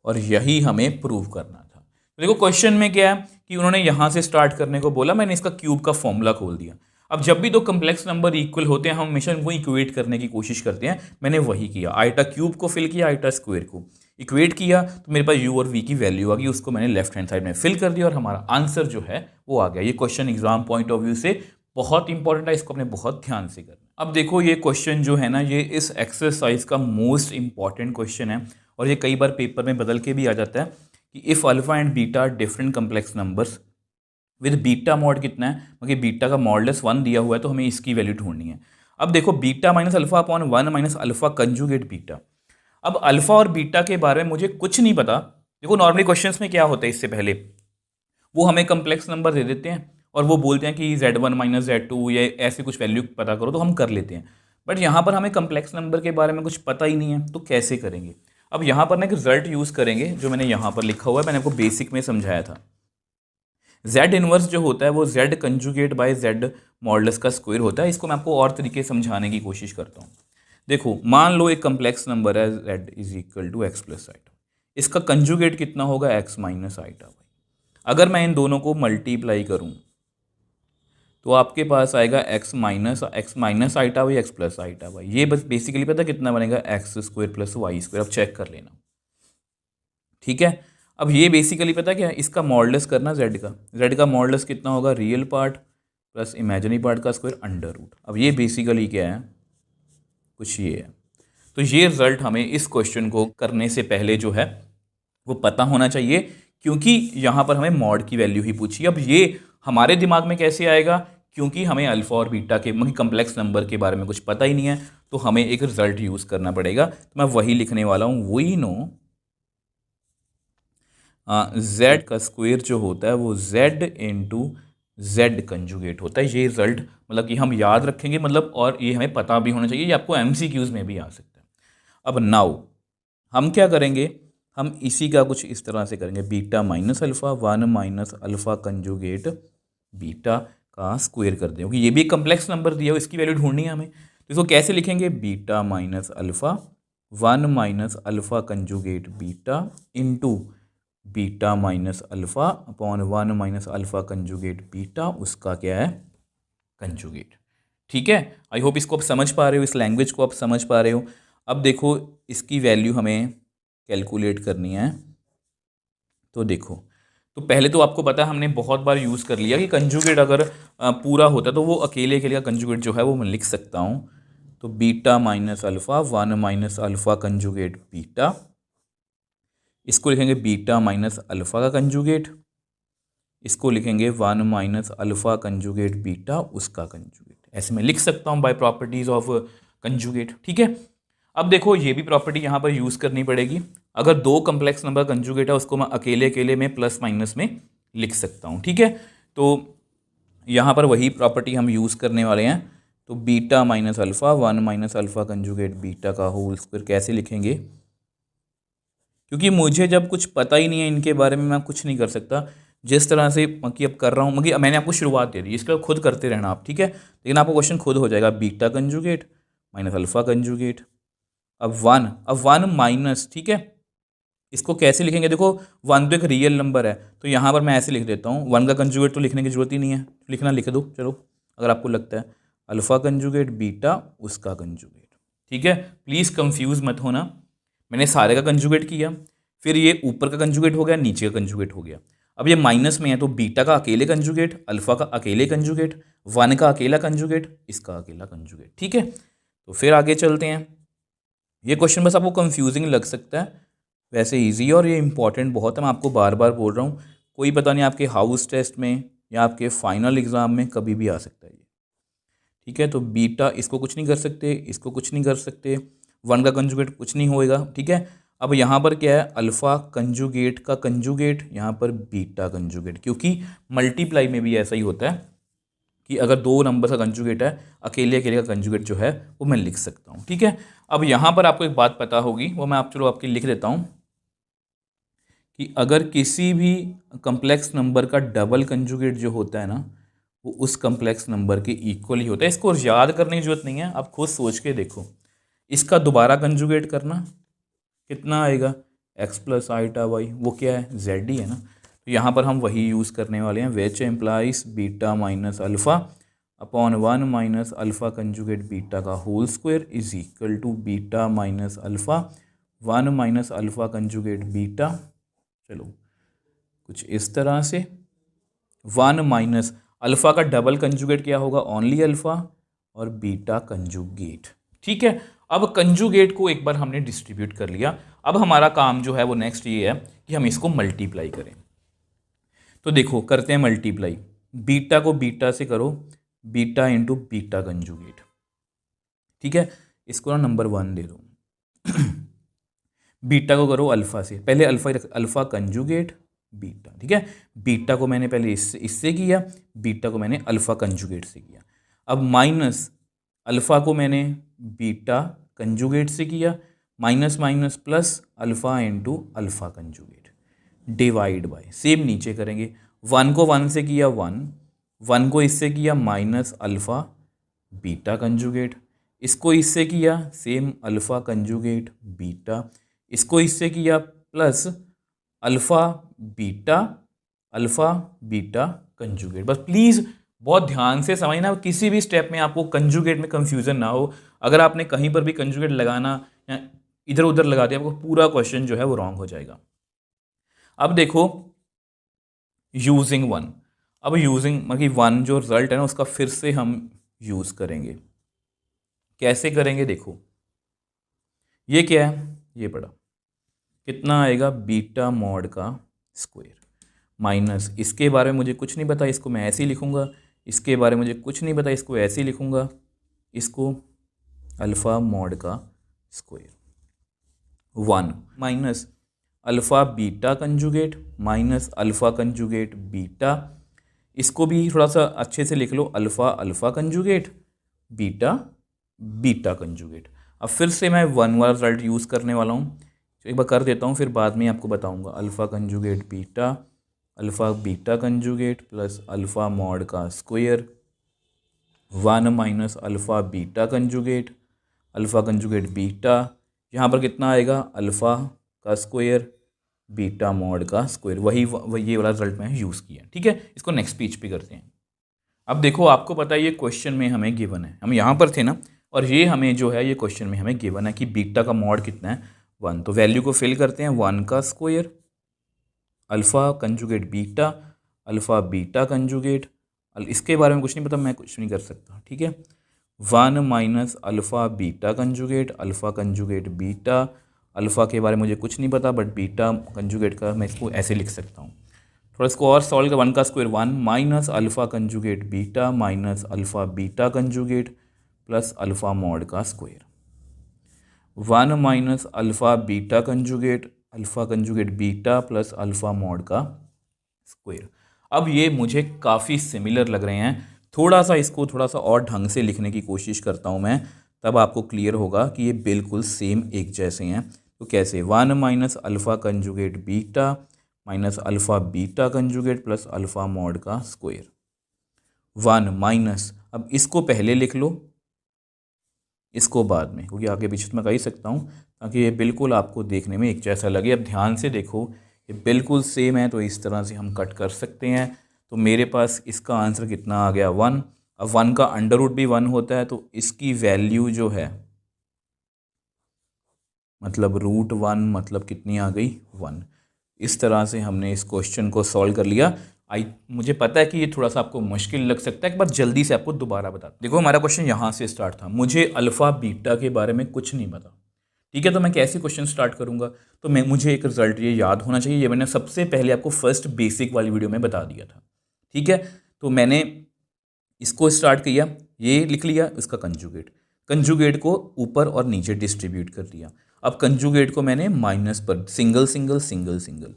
और यही हमें प्रूव करना था। तो देखो क्वेश्चन में क्या है कि उन्होंने यहाँ से स्टार्ट करने को बोला, मैंने इसका क्यूब का फॉर्मूला खोल दिया। अब जब भी दो कम्प्लेक्स नंबर इक्वल होते हैं हम हमेशा उनको इक्वेट करने की कोशिश करते हैं, मैंने वही किया, आइटा क्यूब को फिल किया, आइटा स्क्वायर को इक्वेट किया, तो मेरे पास u और v की वैल्यू आ गई, उसको मैंने लेफ्ट हैंड साइड में फिल कर दिया और हमारा आंसर जो है वो आ गया। ये question exam point of view से बहुत इंपॉर्टेंट है, इसको अपने बहुत ध्यान से करना। अब देखो ये क्वेश्चन जो है ना, ये इस एक्सरसाइज का मोस्ट इंपॉर्टेंट क्वेश्चन है और ये कई बार पेपर में बदल के भी आ जाता है कि if alpha and beta different complex numbers with beta mod कितना है, क्योंकि बीटा का मॉडलेस 1 दिया हुआ है तो हमें इसकी वैल्यू ढूंढनी है। अब देखो beta minus alpha upon 1 minus alpha conjugate beta. अब अल्फा और बीटा के बारे में मुझे कुछ नहीं पता। देखो नॉर्मली क्वेश्चंस में क्या होता है, इससे पहले वो हमें कम्प्लेक्स नंबर दे देते हैं और वो बोलते हैं कि z1 माइनस z2 या ऐसे कुछ वैल्यू पता करो, तो हम कर लेते हैं। बट यहाँ पर हमें कम्प्लेक्स नंबर के बारे में कुछ पता ही नहीं है, तो कैसे करेंगे। अब यहाँ पर ना एक रिजल्ट यूज़ करेंगे जो मैंने यहाँ पर लिखा हुआ है, मैंने आपको बेसिक में समझाया था। z इनवर्स जो होता है वो z conjugate by z modulus का स्क्वायर होता है। इसको मैं आपको और तरीके से समझाने की कोशिश करता हूँ। देखो मान लो एक कम्प्लेक्स नंबर है z is equal to x plus iota, इसका कंजुगेट कितना होगा x माइनस आइटा। अगर मैं इन दोनों को मल्टीप्लाई करूँ तो आपके पास आएगा x minus iota y x plus iota y. ये बस बेसिकली पता कितना बनेगा, x square plus y square. अब चेक कर लेना, ठीक है। अब ये बेसिकली पता क्या है, इसका मॉडुलस करना जेड का मॉडुलस कितना होगा, real part plus imaginary part का स्क्वायर अंडर रूट। अब ये बेसिकली क्या है, कुछ ये है। तो ये रिजल्ट हमें इस क्वेश्चन को करने से पहले जो है वो पता होना चाहिए, क्योंकि यहाँ पर हमें मॉड की वैल्यू ही पूछी। अब ये हमारे दिमाग में कैसे आएगा, क्योंकि हमें अल्फा और बीटा के मतलब कम्प्लेक्स नंबर के बारे में कुछ पता ही नहीं है, तो हमें एक रिजल्ट यूज़ करना पड़ेगा। तो मैं वही लिखने वाला हूँ, वी नो जेड का स्क्वायर जो होता है वो जेड इंटू जेड कंजुगेट होता है। ये रिजल्ट मतलब कि हम याद रखेंगे, मतलब और ये हमें पता भी होना चाहिए, ये आपको एमसीक्यूज़ में भी आ सकता है। अब नाउ हम क्या करेंगे, हम इसी का कुछ इस तरह से करेंगे, beta minus alpha 1 minus alpha conjugate beta का स्क्वायर कर दें, क्योंकि ये भी एक कम्प्लेक्स नंबर दिया हो, इसकी वैल्यू ढूंढनी है हमें। तो इसको कैसे लिखेंगे, beta minus alpha 1 minus alpha conjugate beta into beta minus alpha upon 1 minus alpha conjugate beta, उसका क्या है, कंजुगेट। ठीक है, आई होप इसको आप समझ पा रहे हो, इस लैंग्वेज को आप समझ पा रहे हो। अब देखो इसकी वैल्यू हमें कैलकुलेट करनी है। तो देखो, तो पहले तो आपको पता है, हमने बहुत बार यूज़ कर लिया कि कंजुगेट अगर पूरा होता तो वो अकेले अकेले का कंजुगेट जो है वो मैं लिख सकता हूँ। तो beta minus alpha 1 minus alpha conjugate beta, इसको लिखेंगे बीटा माइनस अल्फ़ा का कंजुगेट, इसको लिखेंगे 1 माइनस अल्फ़ा कंजुगेट बीटा उसका कंजुगेट। ऐसे मैं लिख सकता हूँ बाय प्रॉपर्टीज़ ऑफ कंजुगेट। ठीक है, अब देखो ये भी प्रॉपर्टी यहाँ पर यूज़ करनी पड़ेगी। अगर दो कम्प्लेक्स नंबर कंजुगेट है उसको मैं अकेले अकेले में प्लस माइनस में लिख सकता हूँ। ठीक है, तो यहाँ पर वही प्रॉपर्टी हम यूज़ करने वाले हैं। तो beta minus alpha 1 minus alpha conjugate beta का होल स्क्वायर कैसे लिखेंगे, क्योंकि मुझे जब कुछ पता ही नहीं है इनके बारे में, मैं कुछ नहीं कर सकता। जिस तरह से मकी अब कर रहा हूँ, मकी मैंने आपको शुरुआत दे दी, इसके बाद खुद करते रहना आप, ठीक है। लेकिन आपको क्वेश्चन खुद हो जाएगा, beta conjugate minus alpha conjugate. अब वन माइनस, ठीक है, इसको कैसे लिखेंगे, देखो 1 तो एक रियल नंबर है, तो यहाँ पर मैं ऐसे लिख देता हूँ, 1 का कंजुगेट तो लिखने की जरूरत ही नहीं है, लिखना लिख दो चलो अगर आपको लगता है, अल्फ़ा कंजुगेट बीटा उसका कंजुगेट। ठीक है, प्लीज़ कंफ्यूज मत होना, मैंने सारे का कंजुगेट किया, फिर ये ऊपर का कंजुगेट हो गया, नीचे का कंजुगेट हो गया। अब ये माइनस में है तो बीटा का अकेले कंजुगेट, अल्फ़ा का अकेले कंजुगेट, 1 का अकेला कंजुगेट, इसका अकेला कंजुगेट। ठीक है, तो फिर आगे चलते हैं। ये क्वेश्चन बस आपको कंफ्यूजिंग लग सकता है, वैसे इजी है और ये इंपॉर्टेंट बहुत है, मैं आपको बार बार बोल रहा हूँ। कोई पता नहीं आपके हाउस टेस्ट में या आपके फाइनल एग्ज़ाम में कभी भी आ सकता है ये। ठीक है, तो बीटा इसको कुछ नहीं कर सकते, इसको कुछ नहीं कर सकते, 1 का कंजुगेट कुछ नहीं होएगा। ठीक है, अब यहाँ पर क्या है, अल्फ़ा कंजुगेट का कंजुगेट, यहाँ पर बीटा कंजुगेट, क्योंकि मल्टीप्लाई में भी ऐसा ही होता है कि अगर दो नंबर का कंजुगेट है, अकेले अकेले का कंजुगेट जो है वो मैं लिख सकता हूँ। ठीक है, अब यहाँ पर आपको एक बात पता होगी, वो मैं आप चलो आपके लिख देता हूँ, कि अगर किसी भी कम्प्लेक्स नंबर का डबल कंजुगेट जो होता है ना, वो उस कम्प्लेक्स नंबर के इक्वल ही होता है। इसको याद करने की जरूरत नहीं है, आप खुद सोच के देखो। इसका दोबारा कंजुगेट करना कितना आएगा, एक्स प्लस आइटा वाई, वो क्या है, जेड ही है ना। तो यहाँ पर हम वही यूज़ करने वाले हैं, which implies beta minus alpha upon 1 minus alpha conjugate beta का whole square is equal to beta minus alpha 1 minus alpha conjugate beta, चलो कुछ इस तरह से, 1 माइनस अल्फ़ा का डबल कंजुगेट क्या होगा, ओनली अल्फ़ा, और बीटा कंजुगेट। ठीक है, अब कंजुगेट को एक बार हमने डिस्ट्रीब्यूट कर लिया, अब हमारा काम जो है वो नेक्स्ट ये है कि हम इसको मल्टीप्लाई करें। तो देखो करते हैं मल्टीप्लाई, बीटा को बीटा से करो, बीटा इंटू बीटा कंजुगेट। ठीक है, इसको ना नंबर 1 दे दो। बीटा को करो अल्फ़ा से, पहले अल्फ़ा कंजुगेट बीटा। ठीक है, बीटा को मैंने पहले इससे किया, बीटा को मैंने अल्फ़ा कंजुगेट से किया। अब माइनस अल्फ़ा को मैंने बीटा कंजुगेट से किया, minus minus plus alpha into alpha conjugate, divide by, same नीचे करेंगे, 1 को 1 से किया 1 को इससे किया माइनस अल्फ़ा बीटा कंजुगेट, इसको इससे किया सेम अल्फ़ा कंजुगेट बीटा, इसको इससे किया प्लस अल्फ़ा बीटा कंजुगेट। बस प्लीज़ बहुत ध्यान से समझना, किसी भी स्टेप में आपको कंजुगेट में कंफ्यूजन ना हो। अगर आपने कहीं पर भी कंजुगेट लगाना या इधर उधर लगा दिया, आपको पूरा क्वेश्चन जो है वो रॉन्ग हो जाएगा। अब देखो यूजिंग वन, अब यूजिंग मतलब वन जो रिजल्ट है ना उसका फिर से हम यूज़ करेंगे। कैसे करेंगे देखो, ये क्या है, ये पढ़ा कितना आएगा बीटा मॉड का स्क्वायर माइनस, इसके बारे में मुझे कुछ नहीं पता, इसको मैं ऐसे ही लिखूँगा। इसके बारे में मुझे कुछ नहीं पता, इसको ऐसे ही लिखूँगा। इसको अल्फ़ा मॉड का square 1 minus alpha beta conjugate minus alpha conjugate beta. इसको भी थोड़ा सा अच्छे से लिख लो, alpha alpha conjugate beta beta conjugate. अब फिर से मैं वन वाला रिजल्ट यूज़ करने वाला हूँ, तो एक बार कर देता हूँ फिर बाद में आपको बताऊँगा। Alpha conjugate beta alpha beta conjugate plus alpha mod का square 1 minus alpha beta conjugate alpha conjugate beta, यहाँ पर कितना आएगा अल्फ़ा का स्क्वायर बीटा मॉड का स्क्वायर। वही ये वाला रिजल्ट मैंने यूज़ किया। ठीक है, इसको नेक्स्ट पेज पे करते हैं। अब देखो आपको पता है ये क्वेश्चन में हमें गिवन है, हम यहाँ पर थे ना, और ये हमें जो है ये क्वेश्चन में हमें गिवन है कि बीटा का मॉड कितना है 1। तो वैल्यू को फिल करते हैं, 1 का square alpha conjugate beta alpha beta conjugate, इसके बारे में कुछ नहीं पता, मैं कुछ नहीं कर सकता। ठीक है, 1 minus alpha beta conjugate alpha conjugate beta, alpha के बारे में मुझे कुछ नहीं पता बट बीटा कंजुगेट का मैं इसको ऐसे लिख सकता हूँ। थोड़ा इसको और सॉल्व कर, 1 का square 1 minus alpha conjugate beta minus alpha beta conjugate plus alpha mod का square 1 minus alpha beta conjugate beta plus alpha mod का स्क्वायर। अब ये मुझे काफ़ी सिमिलर लग रहे हैं, थोड़ा सा इसको थोड़ा सा और ढंग से लिखने की कोशिश करता हूँ मैं, तब आपको क्लियर होगा कि ये बिल्कुल सेम एक जैसे हैं। तो कैसे, 1 minus alpha conjugate beta minus alpha beta conjugate plus alpha mod का स्क्वायर 1 माइनस, अब इसको पहले लिख लो इसको बाद में, क्योंकि आगे पीछे मैं कर ही सकता हूँ ताकि ये बिल्कुल आपको देखने में एक जैसा लगे। अब ध्यान से देखो ये बिल्कुल सेम है, तो इस तरह से हम कट कर सकते हैं। तो मेरे पास इसका आंसर कितना आ गया 1। अब 1 का अंडर रूट भी 1 होता है, तो इसकी वैल्यू जो है मतलब रूट 1 मतलब कितनी आ गई 1। इस तरह से हमने इस क्वेश्चन को सॉल्व कर लिया। मुझे पता है कि ये थोड़ा सा आपको मुश्किल लग सकता है, एक बार जल्दी से आपको दोबारा बता। देखो हमारा क्वेश्चन यहाँ से स्टार्ट था, मुझे अल्फ़ा बीटा के बारे में कुछ नहीं पता। ठीक है, तो मैं कैसे क्वेश्चन स्टार्ट करूँगा, तो मुझे एक रिजल्ट ये याद होना चाहिए। ये मैंने सबसे पहले आपको फर्स्ट बेसिक वाली वीडियो में बता दिया था। ठीक है, तो मैंने इसको स्टार्ट किया, ये लिख लिया इसका कंजुगेट को ऊपर और नीचे डिस्ट्रीब्यूट कर दिया। अब कंजुगेट को मैंने माइनस पर सिंगल सिंगल सिंगल सिंगल।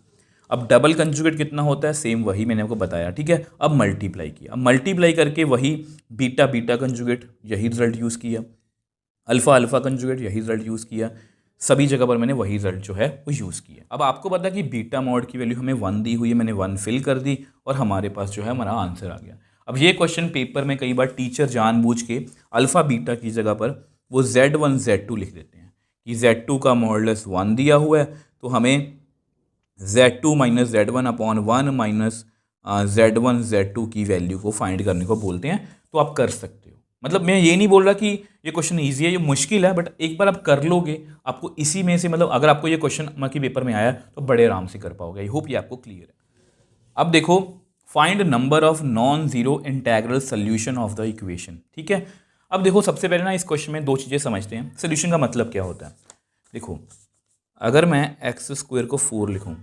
अब डबल कंजुगेट कितना होता है, सेम वही मैंने आपको बताया। ठीक है, अब मल्टीप्लाई किया, अब मल्टीप्लाई करके वही बीटा बीटा कंजुगेट यही रिजल्ट यूज़ किया, अल्फ़ा अल्फ़ा कंजुगेट यही रिजल्ट यूज़ किया, सभी जगह पर मैंने वही रिजल्ट जो है वो यूज़ किया। अब आपको पता है कि बीटा मॉड की वैल्यू हमें 1 दी हुई है, मैंने 1 फिल कर दी और हमारे पास जो है हमारा आंसर आ गया। अब ये क्वेश्चन पेपर में कई बार टीचर जानबूझ के अल्फ़ा बीटा की जगह पर वो Z1 Z2 लिख देते हैं कि Z2 का मॉडुलस 1 दिया हुआ है, तो हमें Z2 minus Z1 upon 1 minus Z1 Z2 की वैल्यू को फाइंड करने को बोलते हैं। तो आप कर सकते हो, मतलब मैं ये नहीं बोल रहा कि ये क्वेश्चन ईजी है, ये मुश्किल है, बट एक बार आप कर लोगे आपको इसी में से, मतलब अगर आपको ये क्वेश्चन की पेपर में आया तो बड़े आराम से कर पाओगे। आई होप ये आपको क्लियर है। अब देखो, find number of non zero integral solution of the equation. ठीक है, अब देखो सबसे पहले ना इस क्वेश्चन में दो चीज़ें समझते हैं, सोल्यूशन का मतलब क्या होता है। देखो अगर मैं एक्स स्क्वायर को 4 लिखूं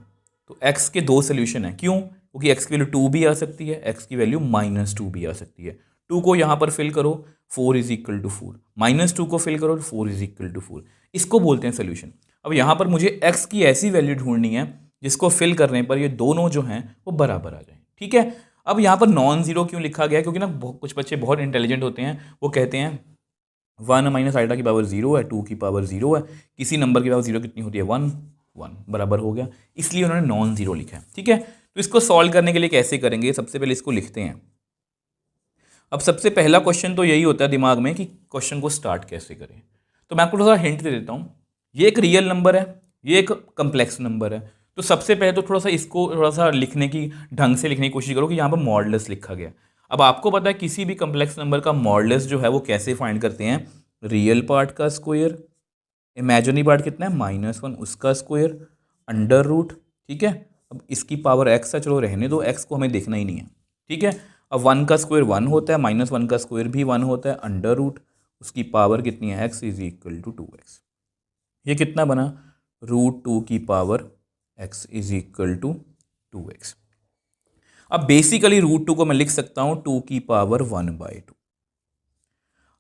तो एक्स के दो सोल्यूशन हैं, क्यों, क्योंकि एक्स की वैल्यू 2 भी आ सकती है, एक्स की वैल्यू -2 भी आ सकती है। 2 को यहाँ पर फिल करो, 4 इज इक्वल टू 4, -2 को फिल करो, 4 इज इक्वल टू 4, इसको बोलते हैं सोल्यूशन। अब यहाँ पर मुझे एक्स की ऐसी वैल्यू ढूंढनी है जिसको फिल करने पर ये दोनों जो हैं वो बराबर आ जाए। ठीक है, अब यहाँ पर नॉन जीरो क्यों लिखा गया, क्योंकि ना कुछ बच्चे बहुत इंटेलिजेंट होते हैं, वो कहते हैं 1 माइनस आइटा की पावर 0 है, 2 की पावर 0 है, किसी नंबर की पावर 0 कितनी होती है 1 1 बराबर हो गया, इसलिए उन्होंने नॉन जीरो लिखा है। ठीक है, तो इसको सॉल्व करने के लिए कैसे करेंगे, सबसे पहले इसको लिखते हैं। अब सबसे पहला क्वेश्चन तो यही होता है दिमाग में कि क्वेश्चन को स्टार्ट कैसे करें। तो मैं आपको थोड़ा सा हिंट दे देता हूँ, ये एक रियल नंबर है, ये एक कम्प्लेक्स नंबर है। तो सबसे पहले तो थोड़ा सा इसको थोड़ा सा लिखने की ढंग से लिखने की कोशिश करो कि यहाँ पर मॉडुलस लिखा गया। अब आपको पता है किसी भी कम्प्लेक्स नंबर का मॉडुलस जो है वो कैसे फाइंड करते हैं, रियल पार्ट का स्क्वायर, इमेजिनरी पार्ट कितना है -1 उसका स्क्वायर, अंडर रूट, ठीक है। अब इसकी पावर एक्स है, चलो रहने दो, एक्स को हमें देखना ही नहीं है, ठीक है। अब 1 का स्क्वायर 1 होता है, -1 का स्क्वायर भी 1 होता है, अंडर रूट उसकी पावर कितनी है, x is equal to 2x। ये कितना बना, √2 की power x is equal to 2x। अब बेसिकली √2 को मैं लिख सकता हूँ 2 की पावर 1/2।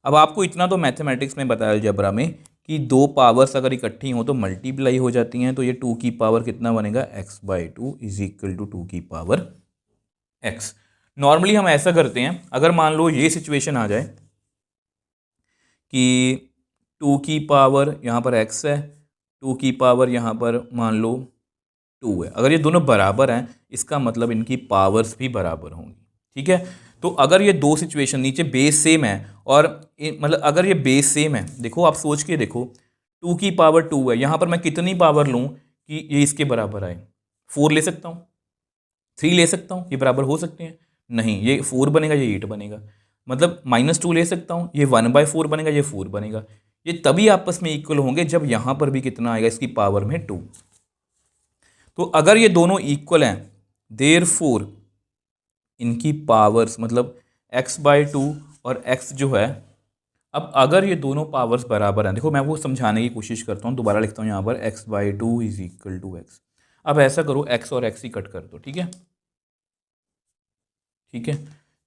अब आपको इतना तो मैथमेटिक्स में बताया अलजेब्रा में कि दो पावर्स अगर इकट्ठी हो तो मल्टीप्लाई हो जाती हैं, तो ये 2 की पावर कितना बनेगा, x/2 इज इक्वल टू 2 की पावर x। नॉर्मली हम ऐसा करते हैं, अगर मान लो ये सिचुएशन आ जाए कि 2 की पावर यहाँ पर x है, 2 की पावर यहाँ पर मान लो 2 है, अगर ये दोनों बराबर हैं इसका मतलब इनकी पावर्स भी बराबर होंगी, ठीक है। तो अगर ये दो सिचुएशन, नीचे बेस सेम है और मतलब अगर ये बेस सेम है, देखो आप सोच के देखो, 2 की पावर 2 है, यहाँ पर मैं कितनी पावर लूँ कि ये इसके बराबर आए, 4 ले सकता हूँ, 3 ले सकता हूँ, ये बराबर हो सकते हैं, नहीं ये 4 बनेगा, ये 8 बनेगा, मतलब -2 ले सकता हूँ, ये 1/4 बनेगा, ये 4 बनेगा। ये तभी आपस में इक्वल होंगे जब यहाँ पर भी कितना आएगा, इसकी पावर में 2। तो अगर ये दोनों इक्वल हैं, देयरफॉर इनकी पावर्स मतलब x/2 और x जो है, अब अगर ये दोनों पावर्स बराबर हैं, देखो मैं वो समझाने की कोशिश करता हूँ, दोबारा लिखता हूँ यहाँ पर x/2 is equal to x। अब ऐसा करो, x और x ही कट कर दो, ठीक है, ठीक है।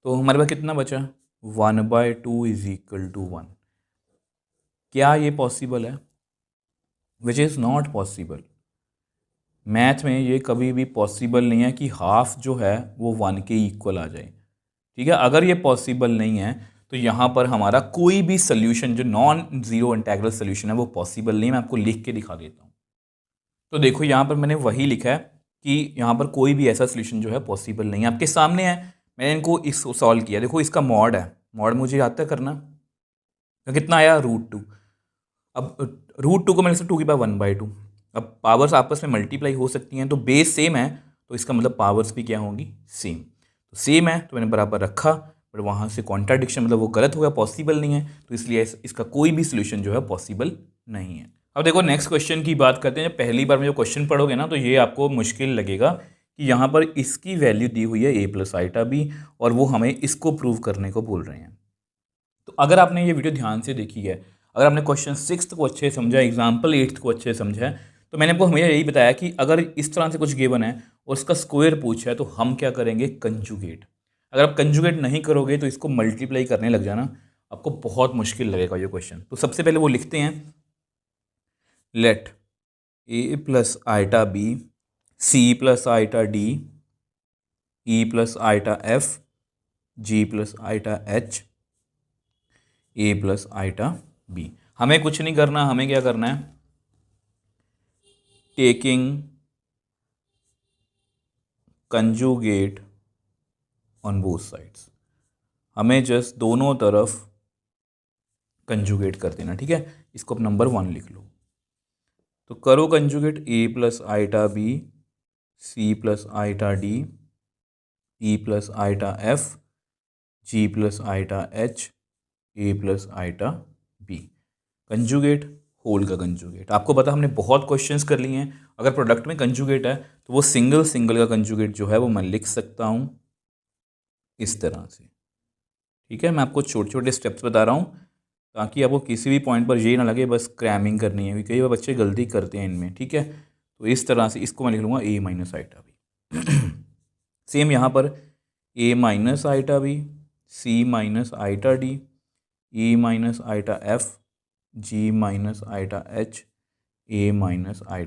तो हमारे पास कितना बचा, 1/2 इज इक्वल टू 1। क्या ये पॉसिबल है, which is not possible. Math में ये कभी भी पॉसिबल नहीं है कि हाफ जो है वो 1 के इक्वल आ जाए, ठीक है। अगर ये पॉसिबल नहीं है तो यहाँ पर हमारा कोई भी सोल्यूशन जो नॉन ज़ीरो इंटीग्रल सोल्यूशन है वो पॉसिबल नहीं है। मैं आपको लिख के दिखा देता हूँ। तो देखो यहाँ पर मैंने वही लिखा है कि यहाँ पर कोई भी ऐसा सोल्यूशन जो है पॉसिबल नहीं है, आपके सामने है, मैंने इनको इस सॉल्व किया, देखो इसका मॉड है, मॉड मुझे आता है करना, तो कितना आया, √2। अब √2 को मैंने लिखा 2 की पावर 1/2। अब पावर्स आपस में मल्टीप्लाई हो सकती हैं, तो बेस सेम है तो इसका मतलब पावर्स भी क्या होंगी, सेम। तो सेम है तो मैंने बराबर रखा, पर वहाँ से कॉन्ट्राडिक्शन मतलब वो गलत हो गया, पॉसिबल नहीं है, तो इसलिए इसका कोई भी सोल्यूशन जो है पॉसिबल नहीं है। अब देखो नेक्स्ट क्वेश्चन की बात करते हैं। जब पहली बार में जो क्वेश्चन पढ़ोगे ना तो ये आपको मुश्किल लगेगा कि यहाँ पर इसकी वैल्यू दी हुई है a+i और वो हमें इसको प्रूव करने को बोल रहे हैं। तो अगर आपने ये वीडियो ध्यान से देखी है, अगर आपने क्वेश्चन 6 को अच्छे से समझा, एग्जाम्पल 8 को अच्छे से समझा है, तो मैंने आपको हमेशा यही बताया कि अगर इस तरह से कुछ गिवन है और उसका स्क्वायर पूछा है तो हम क्या करेंगे, कंजुगेट। अगर आप कंजुगेट नहीं करोगे तो इसको मल्टीप्लाई करने लग जाना, आपको बहुत मुश्किल लगेगा ये क्वेश्चन। तो सबसे पहले वो लिखते हैं, late a+i b c+i d e+i f g+i h a+i b। हमें कुछ नहीं करना, हमें क्या करना है, taking conjugate on both sides, हमें जस्ट दोनों तरफ कंजुगेट कर देना, ठीक है। इसको आप नंबर 1 लिख लो। तो करो conjugate, a+i b c+i d e+i f g+i h a+i b। Whole का कंजुगेट आपको पता, हमने बहुत क्वेश्चंस कर लिए हैं। अगर प्रोडक्ट में कंजुगेट है तो वो सिंगल सिंगल का कंजुगेट जो है वो मैं लिख सकता हूँ इस तरह से, ठीक है। मैं आपको छोटे छोटे स्टेप्स बता रहा हूँ ताकि आपको किसी भी पॉइंट पर ये ना लगे बस क्रैमिंग करनी है, क्योंकि कई बार बच्चे गलती करते हैं इनमें, ठीक है। तो इस तरह से इसको मैं लिख लूँगा a-i भी सेम यहाँ पर a-i भी c-i d e-i f g-i h a-i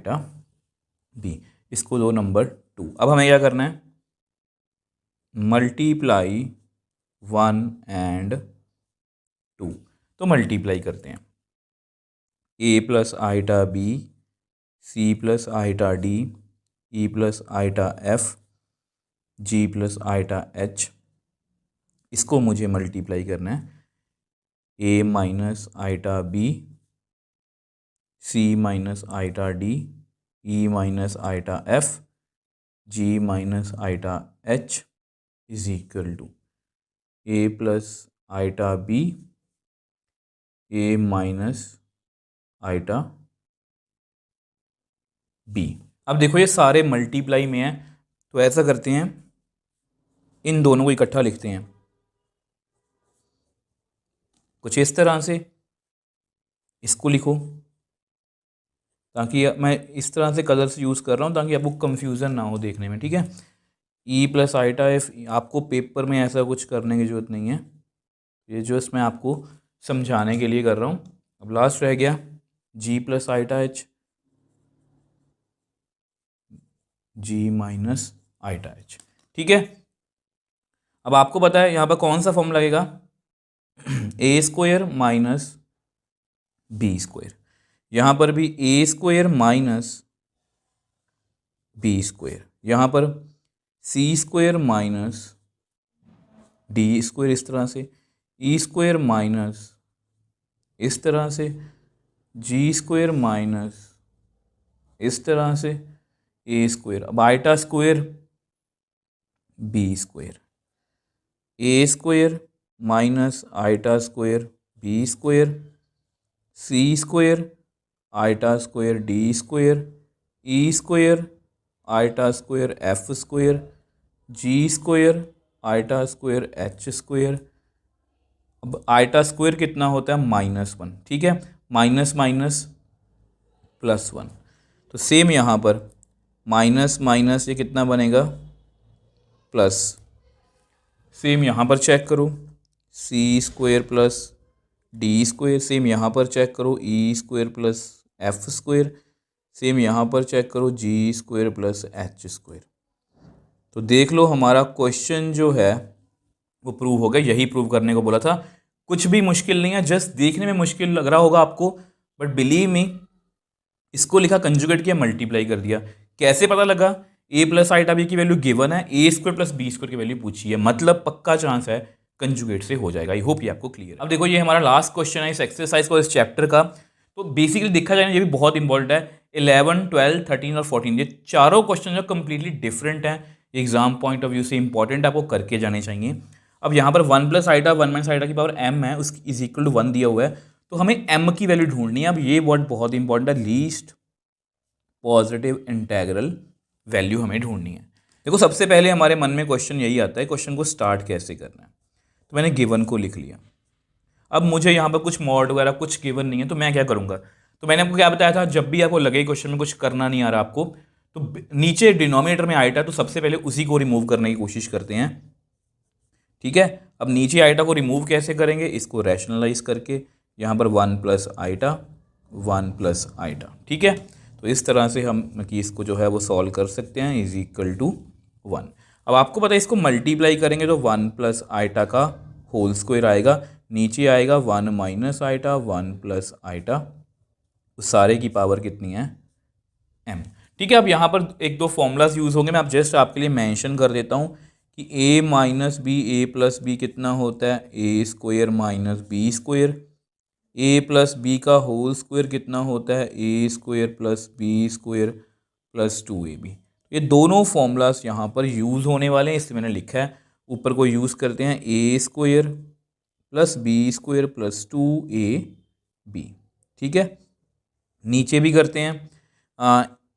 b। इसको दो नंबर 2। अब हमें क्या करना है, मल्टीप्लाई 1 एंड 2। तो मल्टीप्लाई करते हैं, a+i b c+i d e+i f g+i h, इसको मुझे मल्टीप्लाई करना है, a-i b c-i d e-i f g-i h is equal to a plus iota b a minus iota b. अब देखो ये सारे मल्टीप्लाई में हैं, तो ऐसा करते हैं इन दोनों को इकट्ठा लिखते हैं कुछ इस तरह से। इसको लिखो, ताकि मैं इस तरह से कलर्स यूज़ कर रहा हूँ ताकि आपको कंफ्यूजन ना हो देखने में, ठीक है। ई प्लस आइटा एफ, आपको पेपर में ऐसा कुछ करने की ज़रूरत नहीं है, ये जस्ट मैं आपको समझाने के लिए कर रहा हूँ। अब लास्ट रह गया जी प्लस आइटा एच, जी माइनस आइटा एच, ठीक है। अब आपको पता है यहाँ पर कौन सा फॉर्म लगेगा, ए स्क्वायर माइनस बी स्क्वायर। यहाँ पर भी ए स्क्वायर माइनस बी स्क्वायर, यहाँ पर सी स्क्वायर माइनस डी स्क्वायर, इस तरह से ई स्क्वायर माइनस इस तरह से जी स्क्वायर माइनस इस तरह से ए स्क्वायर। अब iota square B square, A square minus iota square B square, C square iota square D square, E square iota square F square, G square iota square H square. अब iota square कितना होता है, -1, ठीक है। Minus minus plus 1, तो same यहाँ पर minus minus ये कितना बनेगा, प्लस। सेम यहाँ पर चेक करो, C square plus D square, same यहाँ पर चेक करो E square plus F square, same यहाँ पर चेक करो G square plus H square. तो देख लो हमारा क्वेश्चन जो है वो प्रूव हो गया, यही प्रूव करने को बोला था। कुछ भी मुश्किल नहीं है, जस्ट देखने में मुश्किल लग रहा होगा आपको, बट बिलीव मी, इसको लिखा कंजुगेट किया, मल्टीप्लाई कर दिया। कैसे पता लगा, ए प्लस आइटा बी की वैल्यू गिवन है, A square plus B square की वैल्यू पूछी है, मतलब पक्का चांस है कंजुगेट से हो जाएगा। आई होप ये आपको क्लियर। अब देखो ये हमारा लास्ट क्वेश्चन है इस एक्सरसाइज को, इस चैप्टर का। तो बेसिकली देखा जाए ये भी बहुत इंपॉर्टेंट है। 11, 12, 13 और 14 ये चारों क्वेश्चन जो कम्प्लीटली डिफरेंट हैं, एग्जाम पॉइंट ऑफ व्यू से इंपॉर्टेंट, आपको करके जाने चाहिए। अब यहाँ पर 1 प्लस आइटा 1 माइनस आइटा की पावर m है, उसकी इज इक्वल टू 1 दिया हुआ है, तो हमें m की वैल्यू ढूंढनी है। अब ये वर्ड बहुत इंपॉर्टेंट है, लीस्ट पॉजिटिव इंटेग्रल वैल्यू हमें ढूंढनी है। देखो सबसे पहले हमारे मन में क्वेश्चन यही आता है, क्वेश्चन को स्टार्ट कैसे करना है। तो मैंने गिवन को लिख लिया। अब मुझे यहाँ पर कुछ मॉड वगैरह कुछ गिवन नहीं है, तो मैं क्या करूँगा, तो मैंने आपको क्या बताया था, जब भी आपको लगे क्वेश्चन में कुछ करना नहीं आ रहा आपको, तो नीचे डिनोमिनेटर में आइटा, तो सबसे पहले उसी को रिमूव करने की कोशिश करते हैं, ठीक है। अब नीचे आइटा को रिमूव कैसे करेंगे, इसको रैशनलाइज करके, यहाँ पर 1 प्लस आइटा 1 प्लस आइटा, ठीक है। तो इस तरह से हम कि इसको जो है वो सॉल्व कर सकते हैं, इज इक्वल टू 1। अब आपको पता है इसको मल्टीप्लाई करेंगे तो 1 प्लस आइटा का होल स्क्वायर आएगा, नीचे आएगा 1 माइनस आइटा 1 प्लस आइटा, उस सारे की पावर कितनी है, m, ठीक है। अब यहाँ पर एक दो फॉर्मूलाज यूज़ होंगे, मैं आप जस्ट आपके लिए मेंशन कर देता हूँ कि a minus B, A plus B कितना होता है, A square minus B square, A plus B का होल स्क्वायर कितना होता है, A square plus B square plus 2ab। ये दोनों फॉर्मूलाज यहाँ पर यूज़ होने वाले हैं, इसलिए मैंने लिखा है। ऊपर को यूज़ करते हैं A square plus B square plus 2ab, ठीक है। नीचे भी करते हैं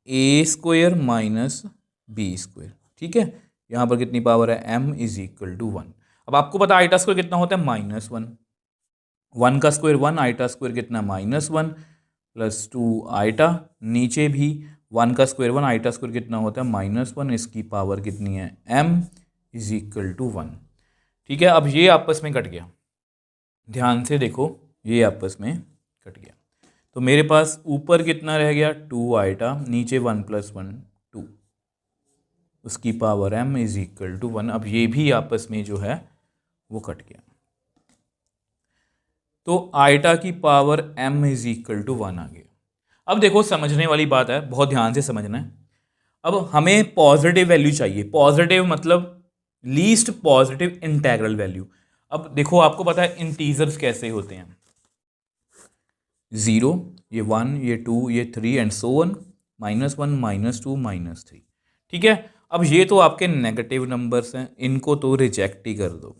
A square minus B square, ठीक है। यहाँ पर कितनी पावर है, m इज इक्वल टू 1। अब आपको पता है आइटा स्क्वायर कितना होता है, -1, 1 का स्क्वायर 1, आइटा स्क्वायर कितना -1 प्लस 2 आइटा, नीचे भी 1 का स्क्वायर 1, आइटा स्क्वायर कितना होता है -1, इसकी पावर कितनी है, m इज इक्वल टू 1, ठीक है। अब ये आपस में कट गया, ध्यान से देखो, ये आपस में कट गया, तो मेरे पास ऊपर कितना रह गया, 2 आइटा, नीचे 1 प्लस 1 2, उसकी power m is equal to 1। अब ये भी आपस में जो है वो कट गया, तो आइटा की power m is equal to 1 आ गया। अब देखो समझने वाली बात है, बहुत ध्यान से समझना है। अब हमें पॉजिटिव वैल्यू चाहिए, पॉजिटिव मतलब लीस्ट पॉजिटिव इंटेग्रल वैल्यू। अब देखो आपको पता है इंटीजर्स कैसे होते हैं, 0, ये 1, ये 2, ये 3 एंड सो ऑन, -1 -2 -3, ठीक है। अब ये तो आपके नेगेटिव नंबर्स हैं, इनको तो रिजेक्ट ही कर दो।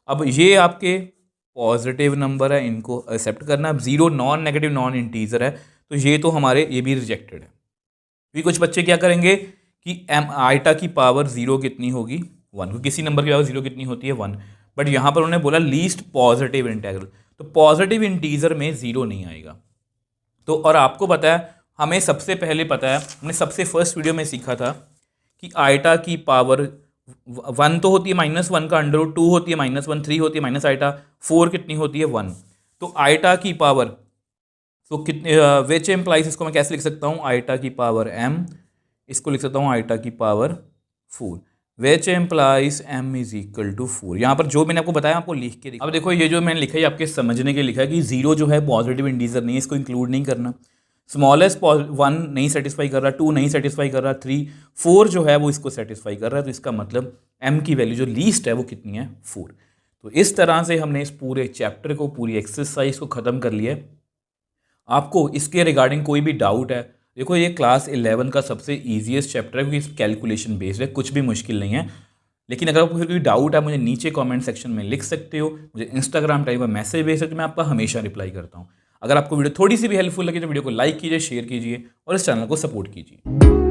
अब ये आपके पॉजिटिव नंबर है, इनको एक्सेप्ट करना। अब 0 नॉन नेगेटिव नॉन इंटीजर है, तो ये तो हमारे ये भी रिजेक्टेड है। फिर कुछ बच्चे क्या करेंगे कि आइटा की पावर 0 कितनी होगी 1, किसी नंबर की पावर 0 कितनी होती है 1, बट यहाँ पर उन्होंने बोला लीस्ट पॉजिटिव इंटीग्रल, तो पॉजिटिव इंटीजर में 0 नहीं आएगा। तो और आपको पता है, हमें सबसे पहले पता है, हमने सबसे फर्स्ट वीडियो में सीखा था कि आइटा की पावर 1 तो होती है -1 का अंडर रूट, 2 होती है -1, 3 होती है माइनस आइटा, 4 कितनी होती है 1। तो आइटा की पावर तो कितने विच एम्प्लाइज, इसको मैं कैसे लिख सकता हूँ, आइटा की पावर m, इसको लिख सकता हूँ आइटा की power 4, which implies m is equal to 4। यहाँ पर जो मैंने आपको बताया आपको लिख के अब देखो, ये जो मैंने लिखा है आपके समझने के लिखा है कि 0 जो है पॉजिटिव इंटीजर नहीं है, इसको इंक्लूड नहीं करना। स्मॉलेस्ट 1 नहीं सेटिस्फाई कर रहा, 2 नहीं सेटिस्फाई कर रहा, 3, 4 जो है वो इसको सेटिस्फाई कर रहा है। तो इसका मतलब m की वैल्यू जो लीस्ट है वो कितनी है 4। तो इस तरह से हमने इस पूरे चैप्टर को, पूरी एक्सरसाइज को ख़त्म कर लिया है। आपको इसके रिगार्डिंग कोई भी डाउट है, देखो ये क्लास 11 का सबसे ईजीएस्ट चैप्टर है क्योंकि कैलकुलेशन बेस्ड है, कुछ भी मुश्किल नहीं है। लेकिन अगर आपको फिर कोई डाउट है, मुझे नीचे कमेंट सेक्शन में लिख सकते हो, मुझे इंस्टाग्राम टाइम पर मैसेज भेज सकते हो, मैं आपका हमेशा रिप्लाई करता हूँ। अगर आपको वीडियो थोड़ी सी भी हेल्पफुल लगी तो वीडियो को लाइक कीजिए, शेयर कीजिए और इस चैनल को सपोर्ट कीजिए।